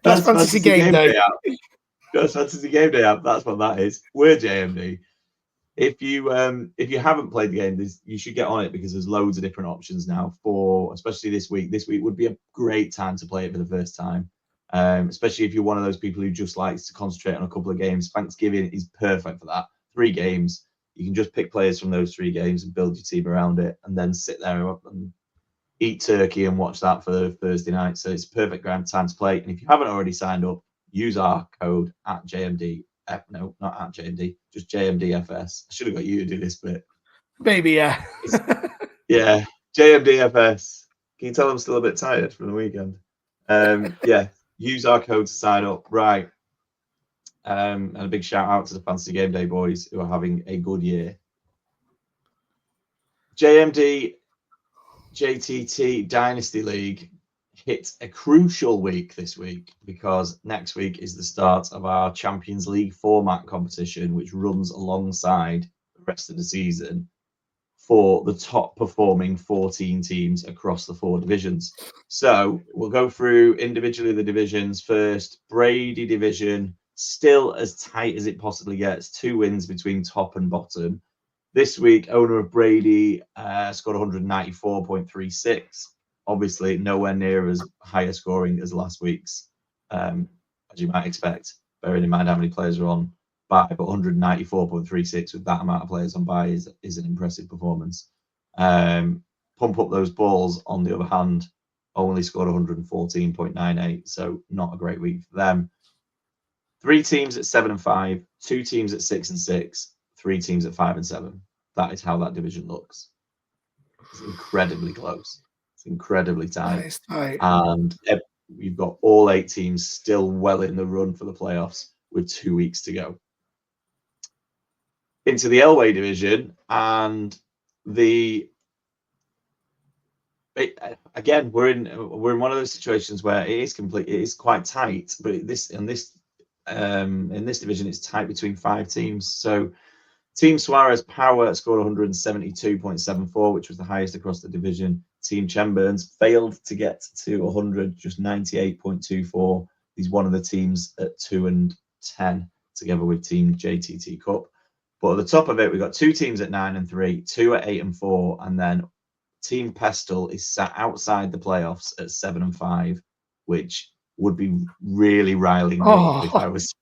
S1: That's
S2: fantasy game day.
S1: That's fantasy game day app. That's what that is. We're JMD. If you haven't played the game, you should get on it because there's loads of different options now for, especially this week. This week would be a great time to play it for the first time, especially if you're one of those people who just likes to concentrate on a couple of games. Thanksgiving is perfect for that. 3 games. You can just pick players from those 3 games and build your team around it, and then sit there and eat turkey and watch that for Thursday night. So it's a perfect time to play. And if you haven't already signed up, use our code at JMD. No, not at JMD, just JMDFS. I should have got you to do this bit.
S2: Maybe, yeah.
S1: Yeah, JMDFS. Can you tell I'm still a bit tired from the weekend? Yeah, use our code to sign up. Right. And a big shout out to the Fantasy Game Day boys who are having a good year. JMD JTT Dynasty League hit a crucial week this week because next week is the start of our Champions League format competition, which runs alongside the rest of the season for the top performing 14 teams across the 4 divisions. So we'll go through individually the divisions first. Brady division, still as tight as it possibly gets. 2 wins between top and bottom. This week, owner of Brady scored 194.36. Obviously, nowhere near as higher scoring as last week's, as you might expect, bearing in mind how many players are on bye, but 194.36 with that amount of players on bye is an impressive performance. Pump Up Those Balls, on the other hand, only scored 114.98, so not a great week for them. 3 teams at 7 and 5, 2 teams at 6 and 6, 3 teams at 5 and 7. That is how that division looks. It's incredibly close. It's incredibly tight. And you've got all 8 teams still well in the run for the playoffs with 2 weeks to go. Into the Elway division, and again, we're in one of those situations where it is quite tight, but in this division it's tight between 5 teams. So Team Suarez Power scored 172.74, which was the highest across the division. Team Chemburns failed to get to 100, just 98.24. He's one of the teams at 2 and 10, together with Team JTT Cup. But at the top of it, we've got 2 teams at 9 and 3, 2 at 8 and 4, and then Team Pestle is sat outside the playoffs at 7 and 5, which would be really riling me up if I was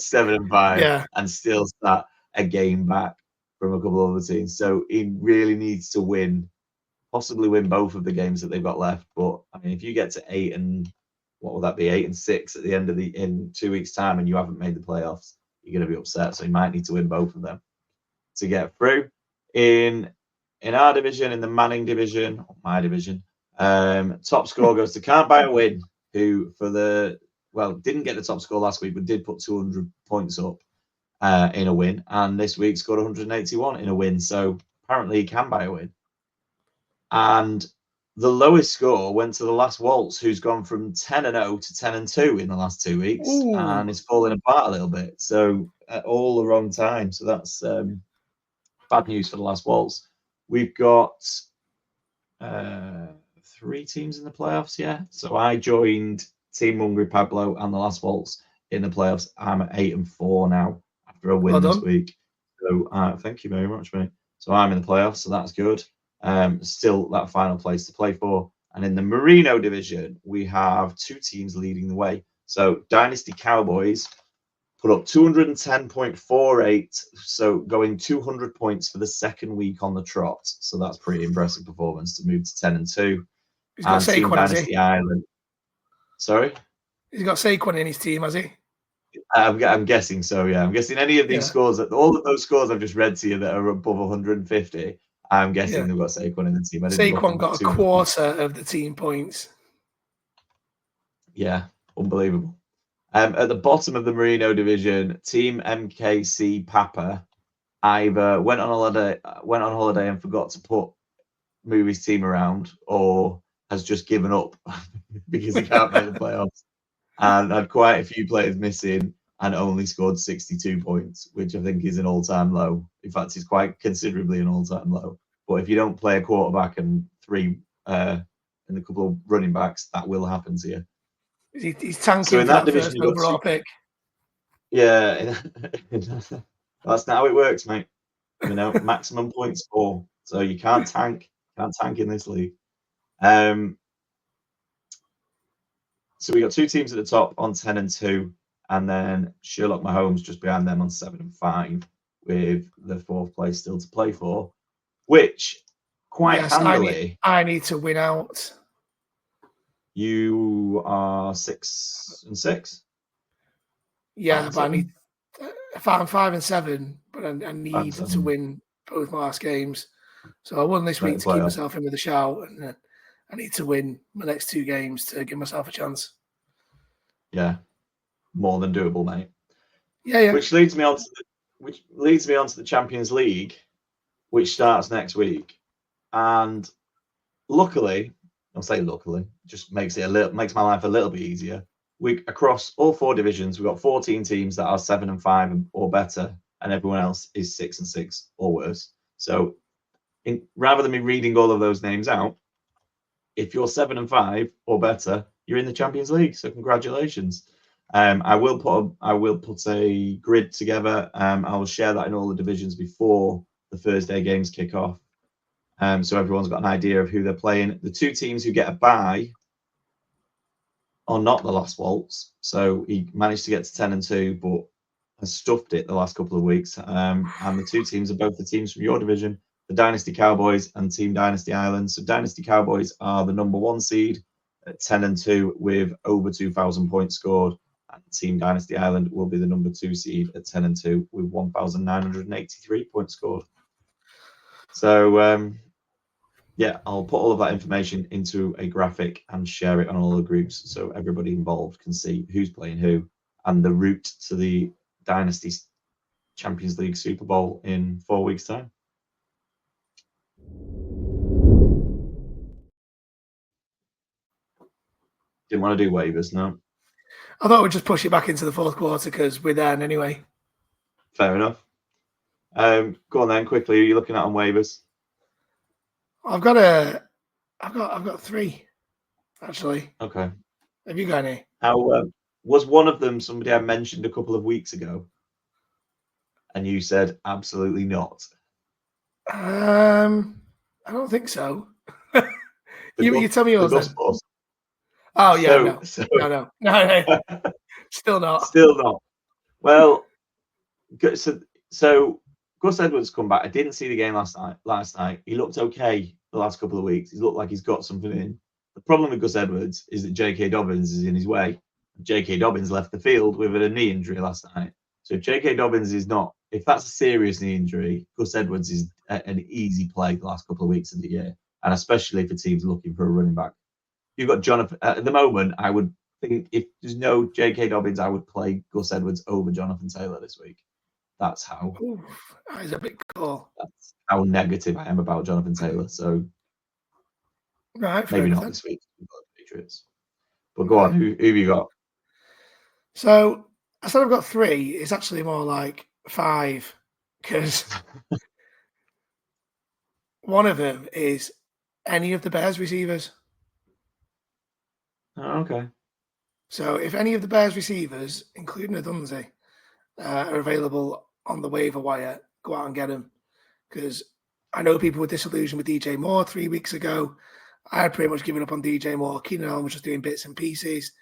S1: 7 and 5 and still sat a game back from a couple of other teams. So he really needs to win, possibly win both of the games that they've got left. But I mean, if you get to 8 and what will that be, 8 and 6 at the end of in 2 weeks' time, and you haven't made the playoffs, you're going to be upset. So you might need to win both of them to get through. In our division, in the Manning division, my division, top score goes to Can't Buy a Win, who didn't get the top score last week, but did put 200 points up in a win, and this week scored 181 in a win. So apparently he can buy a win. And the lowest score went to the last Waltz, who's gone from 10-0 to 10-2 in the last 2 weeks.
S2: Ooh.
S1: And is falling apart a little bit. So at all the wrong time. So that's bad news for the last Waltz. We've got 3 teams in the playoffs, yeah. So I joined Team Hungry Pablo and the last Waltz in the playoffs. I'm at 8-4 now after a win this week. So thank you very much, mate. So I'm in the playoffs, so that's good. Still that final place to play for. And in the Merino division, we have 2 teams leading the way. So Dynasty Cowboys put up 210.48, so going 200 points for the second week on the trot. So that's pretty impressive performance to move to 10-2.
S2: He's got Saquon, Team Dynasty
S1: Island. Sorry?
S2: He's got Saquon in his team, has he?
S1: I'm guessing so, yeah. I'm guessing any of these scores, all of those scores I've just read to you that are above 150, I'm guessing they've got Saquon in the team.
S2: Saquon got a quarter of the team points.
S1: Yeah, unbelievable. At the bottom of the Merino division, Team MKC Papa either went on holiday and forgot to move his team around, or has just given up because he can't make the playoffs, and had quite a few players missing and only scored 62 points, which I think is an all-time low. In fact, it's quite considerably an all-time low. But if you don't play a quarterback and 3 and a couple of running backs, that will happen to you.
S2: He's tanking so in that division, first overall pick.
S1: Yeah, that's not how it works, mate. You know, maximum points score. So you can't tank. Can't tank in this league. So we got 2 teams at the top on 10-2, and then Sherlock Mahomes just behind them on 7-5, with the 4th place still to play for, which quite handily.
S2: I need to win out.
S1: You are 6-6.
S2: Yeah, but I need. I'm 5-7, but I need to win both my last games. So I won this week to keep myself in with a shout, and I need to win my next 2 games to give myself a chance.
S1: Yeah, more than doable, mate.
S2: Yeah.
S1: Which leads me on to the Champions League, which starts next week, and luckily, I'll say luckily, just makes my life a little bit easier. Across all 4 divisions, we've got 14 teams that are 7-5 or better, and everyone else is 6-6 or worse. So, rather than me reading all of those names out, if you're 7-5 or better, you're in the Champions League. So congratulations. I will put a grid together. I will share that in all the divisions before the Thursday games kick off. So everyone's got an idea of who they're playing. The 2 teams who get a bye are not the last Waltz. So he managed to get to 10-2, but has stuffed it the last couple of weeks. And the 2 teams are both the teams from your division, the Dynasty Cowboys and Team Dynasty Island. So Dynasty Cowboys are the number 1 seed at 10-2 with over 2,000 points scored. And Team Dynasty Island will be the number 2 seed at 10-2 with 1,983 points scored. So, yeah, I'll put all of that information into a graphic and share it on all the groups so everybody involved can see who's playing who and the route to the Dynasty Champions League Super Bowl in 4 weeks' time. Didn't want to do waivers, no.
S2: I thought we'd just push it back into the 4th quarter because we're there anyway.
S1: Fair enough. Go on then, quickly. Who are you looking at on waivers?
S2: I've got 3, actually.
S1: Okay.
S2: Have you got any?
S1: How was one of them somebody I mentioned a couple of weeks ago, and you said absolutely not?
S2: I don't think so. You tell me yours. Oh yeah, no. Still not.
S1: Still not. Well, so Gus Edwards come back. I didn't see the game last night. He looked okay the last couple of weeks. He looked like he's got something in, The problem with Gus Edwards is that J.K. Dobbins is in his way. J.K. Dobbins left the field with a knee injury last night. So if J.K. Dobbins is not, if that's a serious knee injury, Gus Edwards is an easy play the last couple of weeks of the year, and especially for teams looking for a running back. You've got Jonathan at the moment. I would think if there's no J.K. Dobbins, I would play Gus Edwards over Jonathan Taylor this week. That's how.
S2: Ooh, that is a big call.
S1: That's how negative I am about Jonathan Taylor. So
S2: right,
S1: maybe not this week. Patriots. But go on. Who have you got?
S2: So I said I've got 3. It's actually more like 5 because one of them is any of the Bears receivers.
S1: Oh, okay.
S2: So if any of the Bears receivers, including Adunze, are available on the waiver wire, go out and get them. Because I know people were disillusioned with DJ Moore 3 weeks ago. I had pretty much given up on DJ Moore. Keenan Allen was just doing bits and pieces.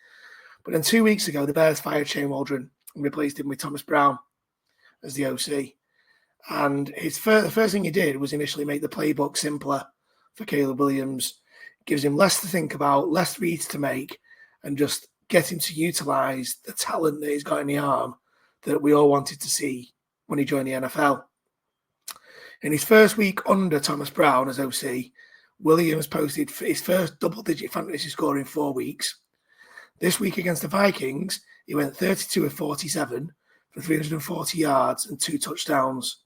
S2: But then 2 weeks ago, the Bears fired Shane Waldron and replaced him with Thomas Brown as the OC. And the first thing he did was initially make the playbook simpler for Caleb Williams, gives him less to think about, less reads to make, and just get him to utilize the talent that he's got in the arm that we all wanted to see when he joined the NFL. In his first week under Thomas Brown as OC, Williams posted his first double-digit fantasy score in 4 weeks. This week against the Vikings, he went 32 of 47 for 340 yards and 2 touchdowns,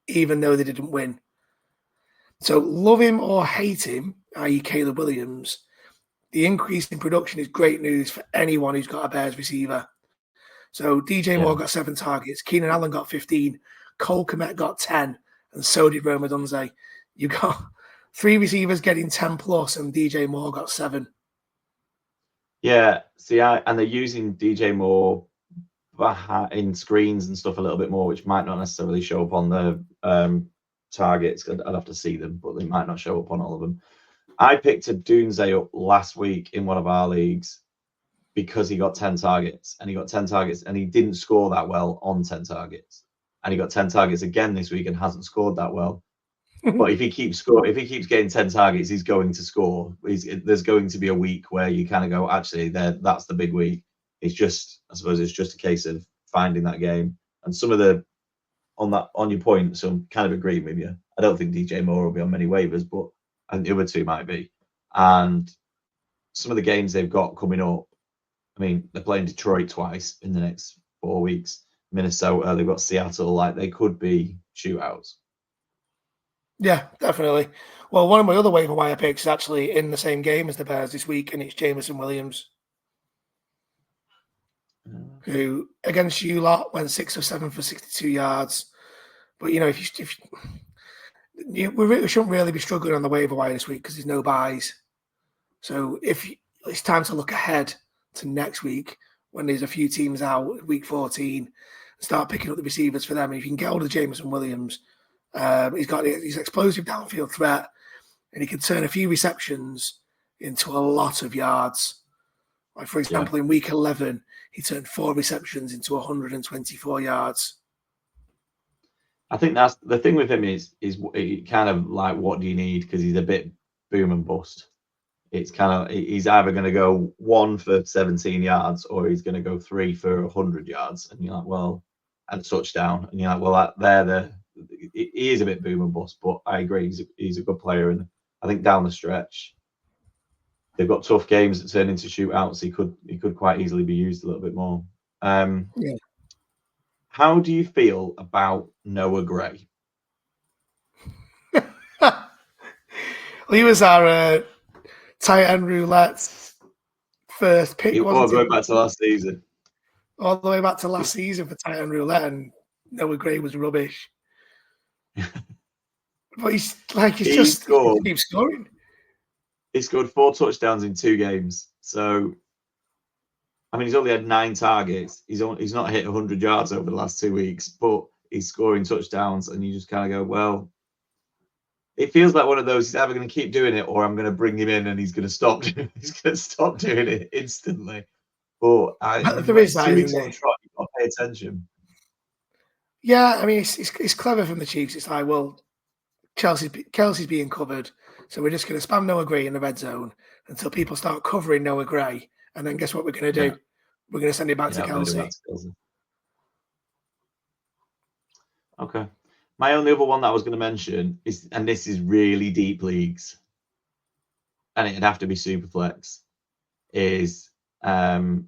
S2: even though they didn't win. So love him or hate him, i.e. Caleb Williams, the increase in production is great news for anyone who's got a Bears receiver. So DJ Moore got 7 targets, Keenan Allen got 15, Cole Kmet got 10, and so did Rome Odunze. You got 3 receivers getting 10 plus, and DJ Moore got 7.
S1: Yeah, see, and they're using DJ Moore in screens and stuff a little bit more, which might not necessarily show up on the targets. I'd have to see them, but they might not show up on all of them. I picked Odunze up last week in one of our leagues because he got 10 targets, and he didn't score that well on 10 targets, and he got 10 targets again this week and hasn't scored that well. But if he keeps getting 10 targets, he's going to score. There's going to be a week where you kind of go, actually, that's the big week. It's just, I suppose, it's just a case of finding that game. And some of the on your point, so I'm kind of agreeing with you. I don't think DJ Moore will be on many waivers, but I think the other 2 might be. And some of the games they've got coming up, I mean, they're playing Detroit twice in the next 4 weeks. Minnesota, they've got Seattle. Like, they could be shootouts.
S2: Yeah, definitely. Well, one of my other waiver wire picks is actually in the same game as the Bears this week, and it's Jameson Williams, who against you lot went 6 of 7 for 62 yards. But we shouldn't really be struggling on the waiver wire this week because there's no buys. So if it's time to look ahead to next week when there's a few teams out, week 14, start picking up the receivers for them. And if you can get hold of Jameson Williams, he's got his explosive downfield threat, and he can turn a few receptions into a lot of yards. Like, for example, in week 11, he turned 4 receptions into 124 yards.
S1: I think that's the thing with him is kind of like, what do you need? Because he's a bit boom and bust. It's kind of, he's either going to go 1 for 17 yards or he's going to go 3 for 100 yards. And you're like, well, and a touchdown. And you're like, well, he is a bit boom and bust, but I agree. He's a good player. And I think down the stretch, they've got tough games that turn into shootouts. He could quite easily be used a little bit more. How do you feel about Noah Gray?
S2: He was our tight end roulette's first pick.
S1: All the way back to last season.
S2: All the way back to last season for tight end roulette, and Noah Gray was rubbish. But he keeps scoring.
S1: He scored 4 touchdowns in 2 games. So, I mean, he's only had 9 targets. He's not hit 100 yards over the last 2 weeks, but he's scoring touchdowns, and you just kind of go, well, it feels like one of those. He's either going to keep doing it, or I'm going to bring him in, and he's going to stop. He's going to stop doing it instantly. But
S2: there is that,
S1: you've got to pay attention.
S2: Yeah, I mean, it's clever from the Chiefs. It's like, well, Kelsey's being covered. So we're just going to spam Noah Gray in the red zone until people start covering Noah Gray. And then guess what we're going to do?
S1: Yeah.
S2: We're going to send it back to
S1: we're gonna do
S2: Kelsey.
S1: that to Kelsey. Okay. My only other one that I was going to mention is, and this is really deep leagues, and it'd have to be Superflex, is Tyrod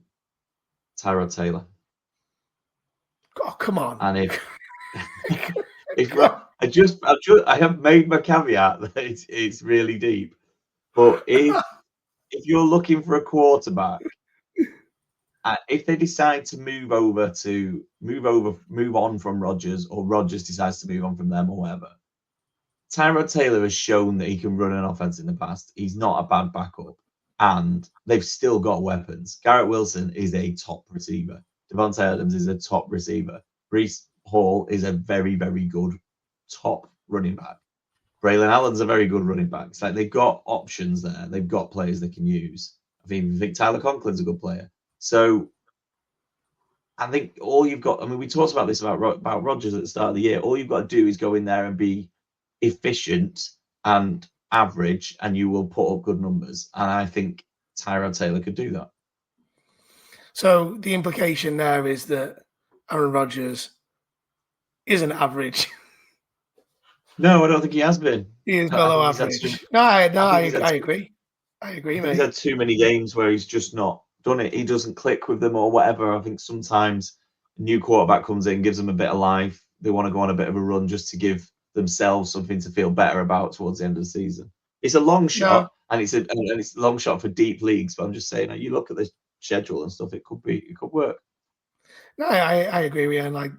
S1: Taylor.
S2: Oh, come on.
S1: And if I have made my caveat that it's really deep, but if you're looking for a quarterback, if they decide to move on from Rodgers, or Rodgers decides to move on from them, or whatever, Tyrod Taylor has shown that he can run an offense in the past. He's not a bad backup, and they've still got weapons. Garrett Wilson is a top receiver. Devontae Adams is a top receiver. Breece Hall is a very, very good top running back. Braylon Allen's a very good running back. It's like they've got options there. They've got players they can use. I think Tyler Conklin's a good player. So I think all you've got, I mean, we talked about this about Rodgers at the start of the year. All you've got to do is go in there and be efficient and average, and you will put up good numbers. And I think Tyrod Taylor could do that.
S2: So the implication there is that Aaron Rodgers isn't average.
S1: No, I don't think he has been.
S2: He is below average. I agree. I agree, mate.
S1: He's had too many games where he's just not done it. He doesn't click with them or whatever. I think sometimes a new quarterback comes in, gives them a bit of life. They want to go on a bit of a run just to give themselves something to feel better about towards the end of the season. It's a long shot, and it's a long shot for deep leagues. But I'm just saying, you look at the schedule and stuff, it could work.
S2: No, I agree with you. And like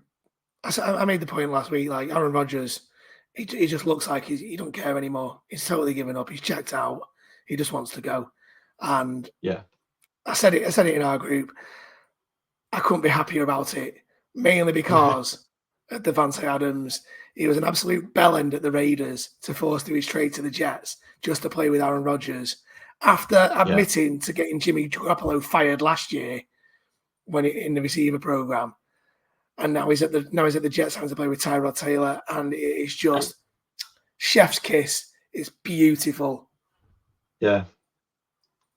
S2: I made the point last week, like Aaron Rodgers, he just looks like he don't care anymore. He's totally given up. He's checked out. He just wants to go. And
S1: yeah,
S2: I said it in our group. I couldn't be happier about it, mainly because at Devontae Adams, he was an absolute bellend at the Raiders to force through his trade to the Jets just to play with Aaron Rodgers. After admitting to getting Jimmy Garoppolo fired last year in the receiver program, and now he's at the Jets having to play with Tyrod Taylor, and it's just chef's kiss. It's beautiful.
S1: Yeah.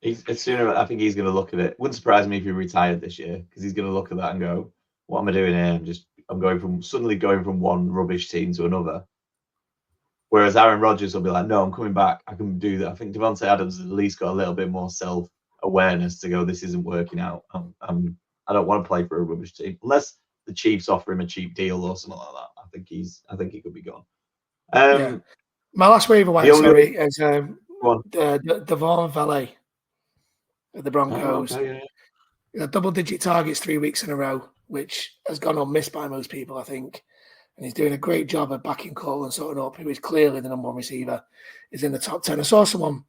S1: I think he's going to look at it. Wouldn't surprise me if he retired this year, because he's going to look at that and go, "What am I doing here? I'm suddenly going from one rubbish team to another." Whereas Aaron Rodgers will be like, "No, I'm coming back. I can do that." I think Devontae Adams has at least got a little bit more self-awareness to go, "This isn't working out. I don't want to play for a rubbish team unless the Chiefs offer him a cheap deal or something like that." I think he could be gone.
S2: My last waiver wire, is Devon Valet at the Broncos. Double-digit targets 3 weeks in a row, which has gone unmissed by most people, I think. And he's doing a great job of backing Courtland Sutton up, who is clearly the number one receiver. He's in the top 10. I saw someone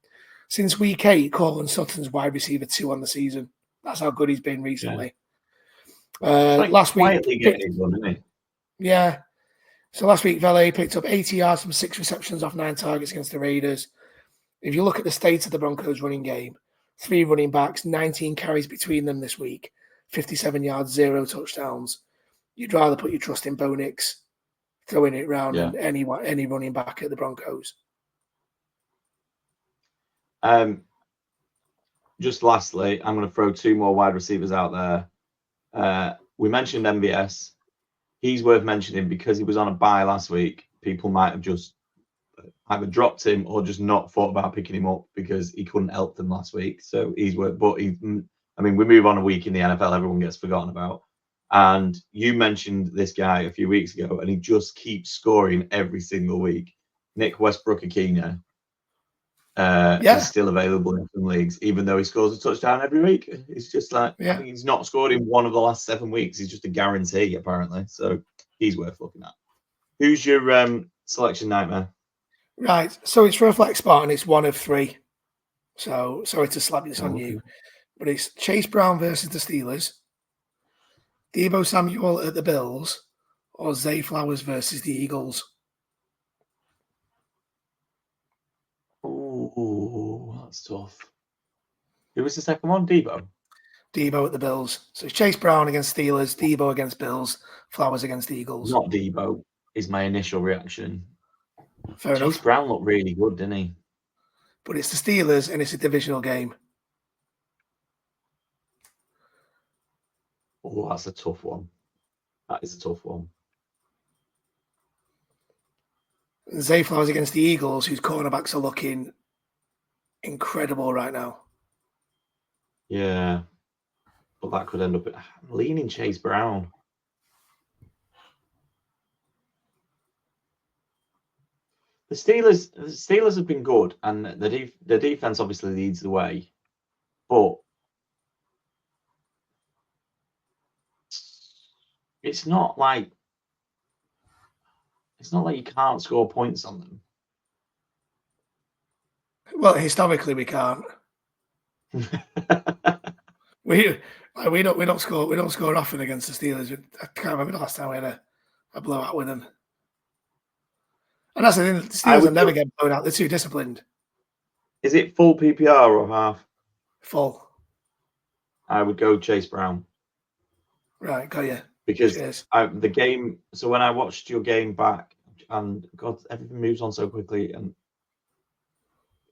S2: since week 8, Courtland Sutton's wide receiver 2 on the season. That's how good he's been recently. Last week, yeah. So last week, Valet picked up 80 yards from 6 receptions off 9 targets against the Raiders. If you look at the state of the Broncos running game, 3 running backs, 19 carries between them this week, 57 yards, 0 touchdowns. You'd rather put your trust in Bo Nix throwing it around than any running back at the Broncos.
S1: Just lastly, I'm going to throw 2 more wide receivers out there. We mentioned MVS. He's worth mentioning because he was on a bye last week. People might have just either dropped him or just not thought about picking him up because he couldn't help them last week. So he's worth, we move on a week in the NFL, everyone gets forgotten about. And you mentioned this guy a few weeks ago, and he just keeps scoring every single week. Nick Westbrook-Ikhine is still available in some leagues, even though he scores a touchdown every week. It's just like, I think he's not scored in one of the last 7 weeks. He's just a guarantee, apparently. So he's worth looking at. Who's your selection nightmare?
S2: Right. So it's for a flex spot, and it's 1 of 3. So sorry to slap this on you, but it's Chase Brown versus the Steelers, Deebo Samuel at the Bills, or Zay Flowers versus the Eagles.
S1: Oh, that's tough. Who was the second one? Deebo
S2: at the Bills. So it's Chase Brown against Steelers, Deebo against Bills, Flowers against the Eagles.
S1: Not Deebo is my initial reaction.
S2: Fair enough.
S1: Chase Brown looked really good, didn't he?
S2: but it's the Steelers and it's a divisional game.
S1: Oh, that's a tough one. That is a tough one.
S2: Zay Flowers against the Eagles, whose cornerbacks are looking incredible right now.
S1: Yeah. But that could end up... I'm leaning Chase Brown. The Steelers have been good, and the defense obviously leads the way. But it's not like you can't score points on them.
S2: Well, historically, we can't. we don't score often against the Steelers. I can't remember the last time we had a blowout with them. And that's the thing. The Steelers will never get blown out. They're too disciplined.
S1: Is it full PPR or half?
S2: Full.
S1: I would go Chase Brown.
S2: Right, got you.
S1: Because the game. So when I watched your game back, and God, everything moves on so quickly. And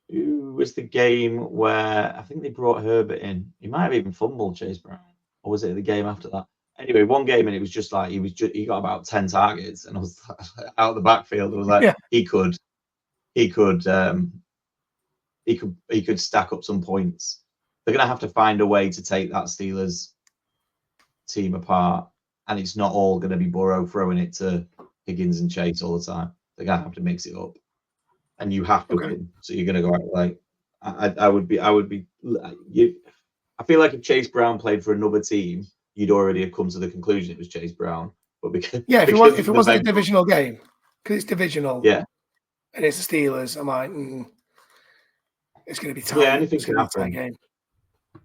S1: it was the game where I think they brought Herbert in. He might have even fumbled Chase Brown, or was it the game after that? Anyway, one game and it was just like he got about 10 targets, and I was out of the backfield. I was like, he could stack up some points. They're gonna have to find a way to take that Steelers team apart, and it's not all gonna be Burrow throwing it to Higgins and Chase all the time. They're gonna have to mix it up, and you have to win. So you're gonna go out like I would be. I feel like if Chase Brown played for another team, you'd already have come to the conclusion it was Chase Brown. But because
S2: if it wasn't a divisional game, because it's divisional, and it's the Steelers, I'm like, it's going to be tight.
S1: Yeah, anything can happen.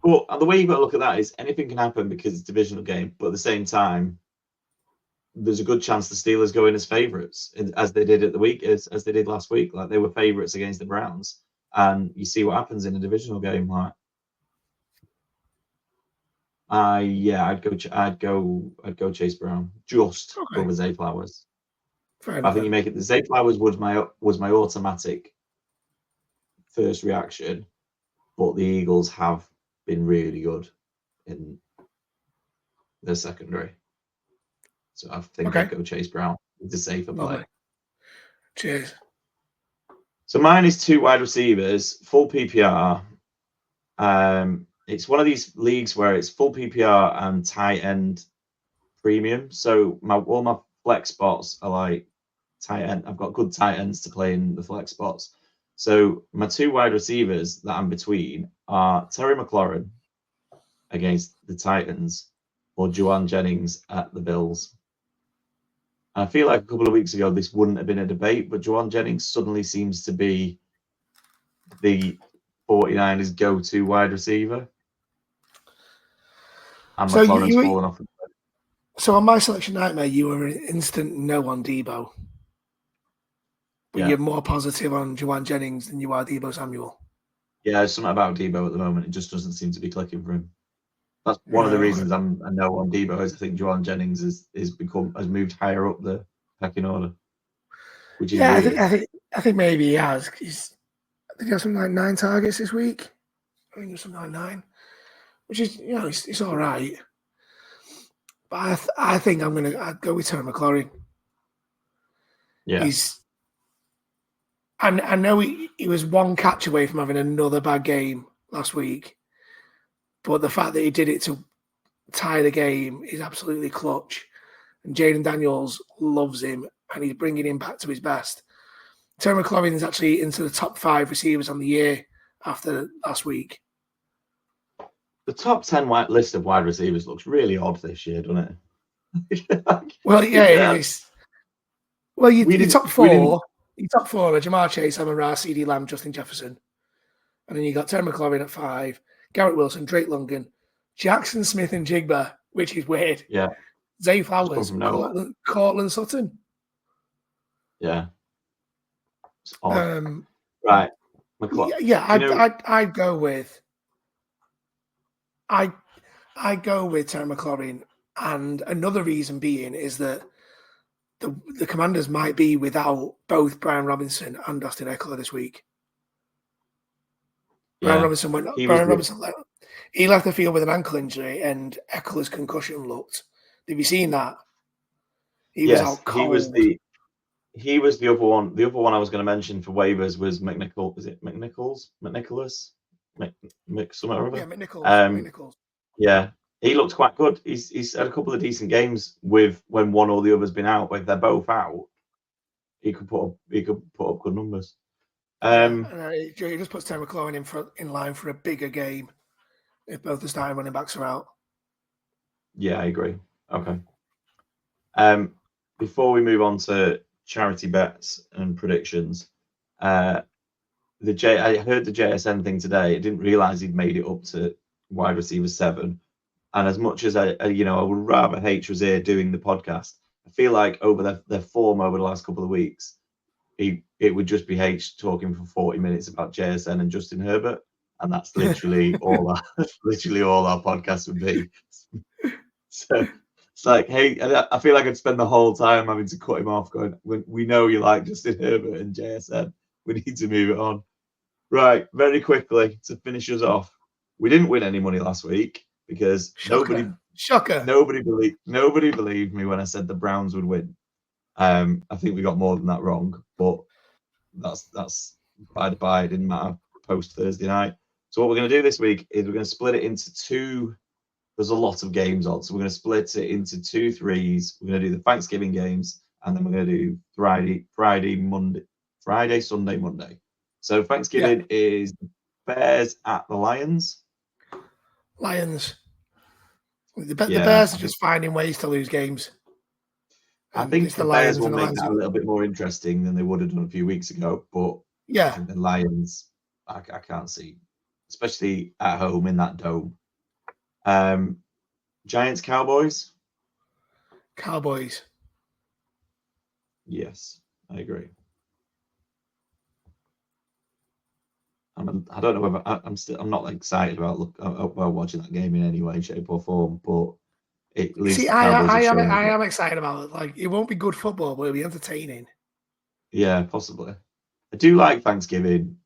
S1: Well, the way you've got to look at that is anything can happen because it's a divisional game, but at the same time, there's a good chance the Steelers go in as favourites, as they did as they did last week. Like they were favourites against the Browns, and you see what happens in a divisional game. Like, I'd go Chase Brown just over Zay Flowers. I think you make it. The Zay Flowers was my automatic first reaction, but the Eagles have been really good in their secondary. So I think I'd go Chase Brown. It's a safer play.
S2: Cheers.
S1: So mine is 2 wide receivers, full PPR. It's one of these leagues where it's full PPR and tight end premium. So all my flex spots are like tight end. I've got good tight ends to play in the flex spots. So my 2 wide receivers that I'm between are Terry McLaurin against the Titans or Juwan Jennings at the Bills. And I feel like a couple of weeks ago this wouldn't have been a debate, but Juwan Jennings suddenly seems to be the 49ers go-to wide receiver. And McLaurin's fallen off.
S2: So on my selection nightmare, you were an instant no on Debo. But you're more positive on Juwan Jennings than you are Debo Samuel.
S1: Yeah, there's something about Debo at the moment. It just doesn't seem to be clicking for him. That's one of the reasons I'm a no on Debo. Is I think Juwan Jennings has moved higher up the pecking order. Which is
S2: I think maybe he has. I think he has something like 9 targets this week. I think it's something like 9, which is it's all right. But I think I'd go with Terry McLaurin.
S1: Yeah.
S2: I know he was one catch away from having another bad game last week, but the fact that he did it to tie the game is absolutely clutch. And Jaden Daniels loves him, and he's bringing him back to his best. Terry McLaurin is actually into the top 5 receivers on the year after last week.
S1: The top 10 list of wide receivers looks really odd this year, doesn't it?
S2: Well, it is. Well, your top 4. Your top 4 are Jamar Chase, Amon-Ra, CeeDee Lamb, Justin Jefferson. And then you got Terry McLaurin at 5, Garrett Wilson, Drake London, Jackson Smith and Jigba, which is weird.
S1: Yeah.
S2: Zay Flowers, Cortland Sutton.
S1: Yeah. It's odd. Right.
S2: I'd go with Terry McLaurin. And another reason being is that the Commanders might be without both Brian Robinson and Austin Eckler this week. Brian
S1: Yeah,
S2: Robinson went.
S1: he was
S2: Brian
S1: the,
S2: Robinson he left the field with an ankle injury, and Eckler's concussion looked. Have you seen that? He was
S1: yes,
S2: out cold.
S1: he was the other one. The other one I was going to mention for waivers was McNichol. Is it McNicholas? Something or
S2: Yeah,
S1: other.
S2: McNichols.
S1: Um,
S2: McNichols.
S1: yeah, he looked quite good. He's had a couple of decent games with when one or the other's been out. But if they're both out, he could put up good numbers.
S2: Yeah, and he just puts Terry McLaurin in line for a bigger game if both the starting running backs are out.
S1: Yeah, I agree. Okay. Before we move on to charity bets and predictions, I heard the JSN thing today. I didn't realize he'd made it up to wide receiver 7. And as much as I would rather H was here doing the podcast, I feel like over their form over the last couple of weeks, it would just be H talking for 40 minutes about JSN and Justin Herbert, and that's literally all our podcast would be. So it's like, hey, I feel like I'd spend the whole time having to cut him off, going, we know you like Justin Herbert and JSN. We need to move it on. Right, very quickly to finish us off. We didn't win any money last week because
S2: Shocker.
S1: nobody believed me when I said the Browns would win. I think we got more than that wrong, but that's by the by. It didn't matter post Thursday night. So what we're going to do this week is we're going to split it into two. There's a lot of games on, so we're going to split it into 2 3s. We're going to do the Thanksgiving games, and then we're going to do Friday, Sunday, Monday. So Thanksgiving is Bears at the Lions.
S2: Lions. The Bears are just finding ways to lose games.
S1: I think the Bears will make that a little bit more interesting than they would have done a few weeks ago. But I think the Lions, I can't see, especially at home in that dome. Giants, Cowboys.
S2: Cowboys.
S1: Yes, I agree. I don't know whether I'm not excited about watching that game in any way, shape, or form. But at least
S2: see, I am excited about it. Like, it won't be good football, but it'll be entertaining.
S1: Yeah, possibly. I do like Thanksgiving,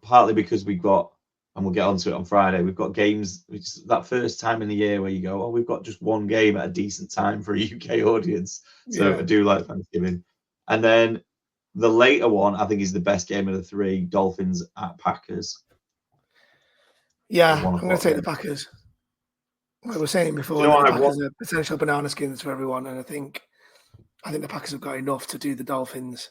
S1: partly because we've got, and we'll get onto it on Friday, we've got games, which is that first time in the year where you go, oh, we've got just one game at a decent time for a UK audience. So I do like Thanksgiving. And then the later one, I think, is the best game of the 3, Dolphins at Packers.
S2: Yeah, I'm going to take the Packers. Like we were saying before, the Packers are potential banana skins for everyone, and I think the Packers have got enough to do the Dolphins.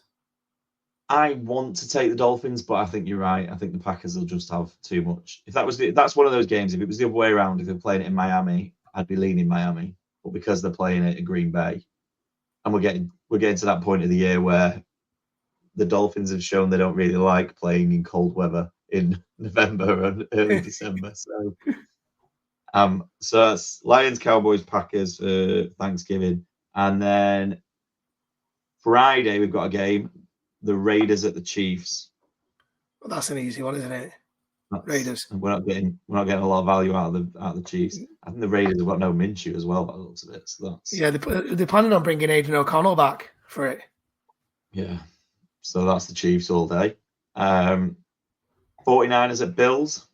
S1: I want to take the Dolphins, but I think you're right. I think the Packers will just have too much. If that's one of those games. If it was the other way around, if they're playing it in Miami, I'd be leaning Miami. But because they're playing it in Green Bay, and we're getting to that point of the year where the Dolphins have shown they don't really like playing in cold weather in November and early December. So that's Lions, Cowboys, Packers for Thanksgiving. And then Friday, we've got a game, the Raiders at the Chiefs.
S2: Well, that's an easy one, isn't it? Raiders.
S1: We're not getting a lot of value out of the Chiefs. I think the Raiders have got no Minshew as well by the looks of it. So
S2: they're planning on bringing Aidan O'Connell back for it.
S1: Yeah. So that's the Chiefs all day. 49ers at Bills.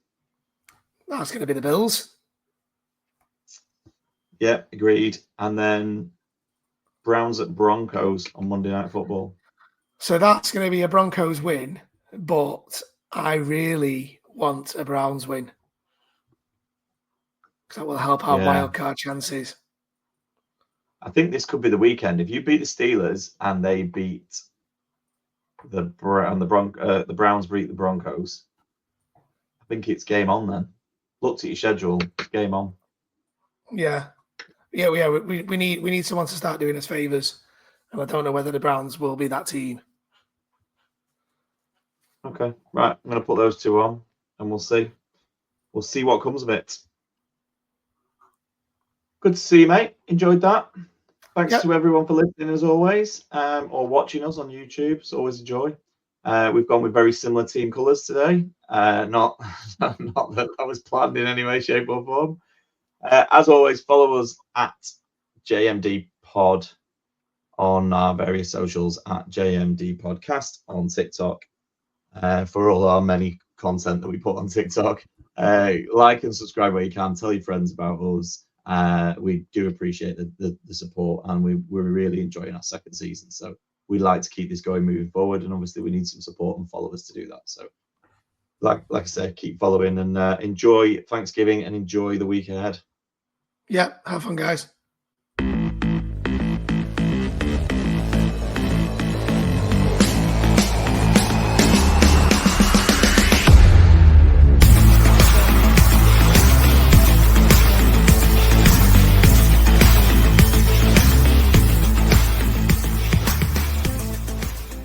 S2: That's going to be the Bills.
S1: Yeah, agreed. And then Browns at Broncos on Monday Night Football.
S2: So that's going to be a Broncos win, but I really want a Browns win. Because that will help our wildcard chances.
S1: I think this could be the weekend. If you beat the Steelers and they beat the Browns beat the Broncos, I think it's game on then. Looked at your schedule, game on.
S2: Yeah. We need someone to start doing us favors, and I don't know whether the Browns will be that team.
S1: Okay, right. I'm going to put those two on, and we'll see. We'll see what comes of it. Good to see you, mate. Enjoyed that. Thanks to everyone for listening as always, or watching us on YouTube. It's always a joy. We've gone with very similar team colours today. Not that was planned in any way, shape, or form. As always, follow us at JMD Pod on our various socials, at JMD Podcast on TikTok, for all our many content that we put on TikTok. Like and subscribe where you can. Tell your friends about us. We do appreciate the support, and we're really enjoying our second season. So we'd like to keep this going moving forward, and obviously we need some support and followers to do that. So, like I said, keep following and enjoy Thanksgiving and enjoy the week ahead.
S2: Yeah, have fun, guys.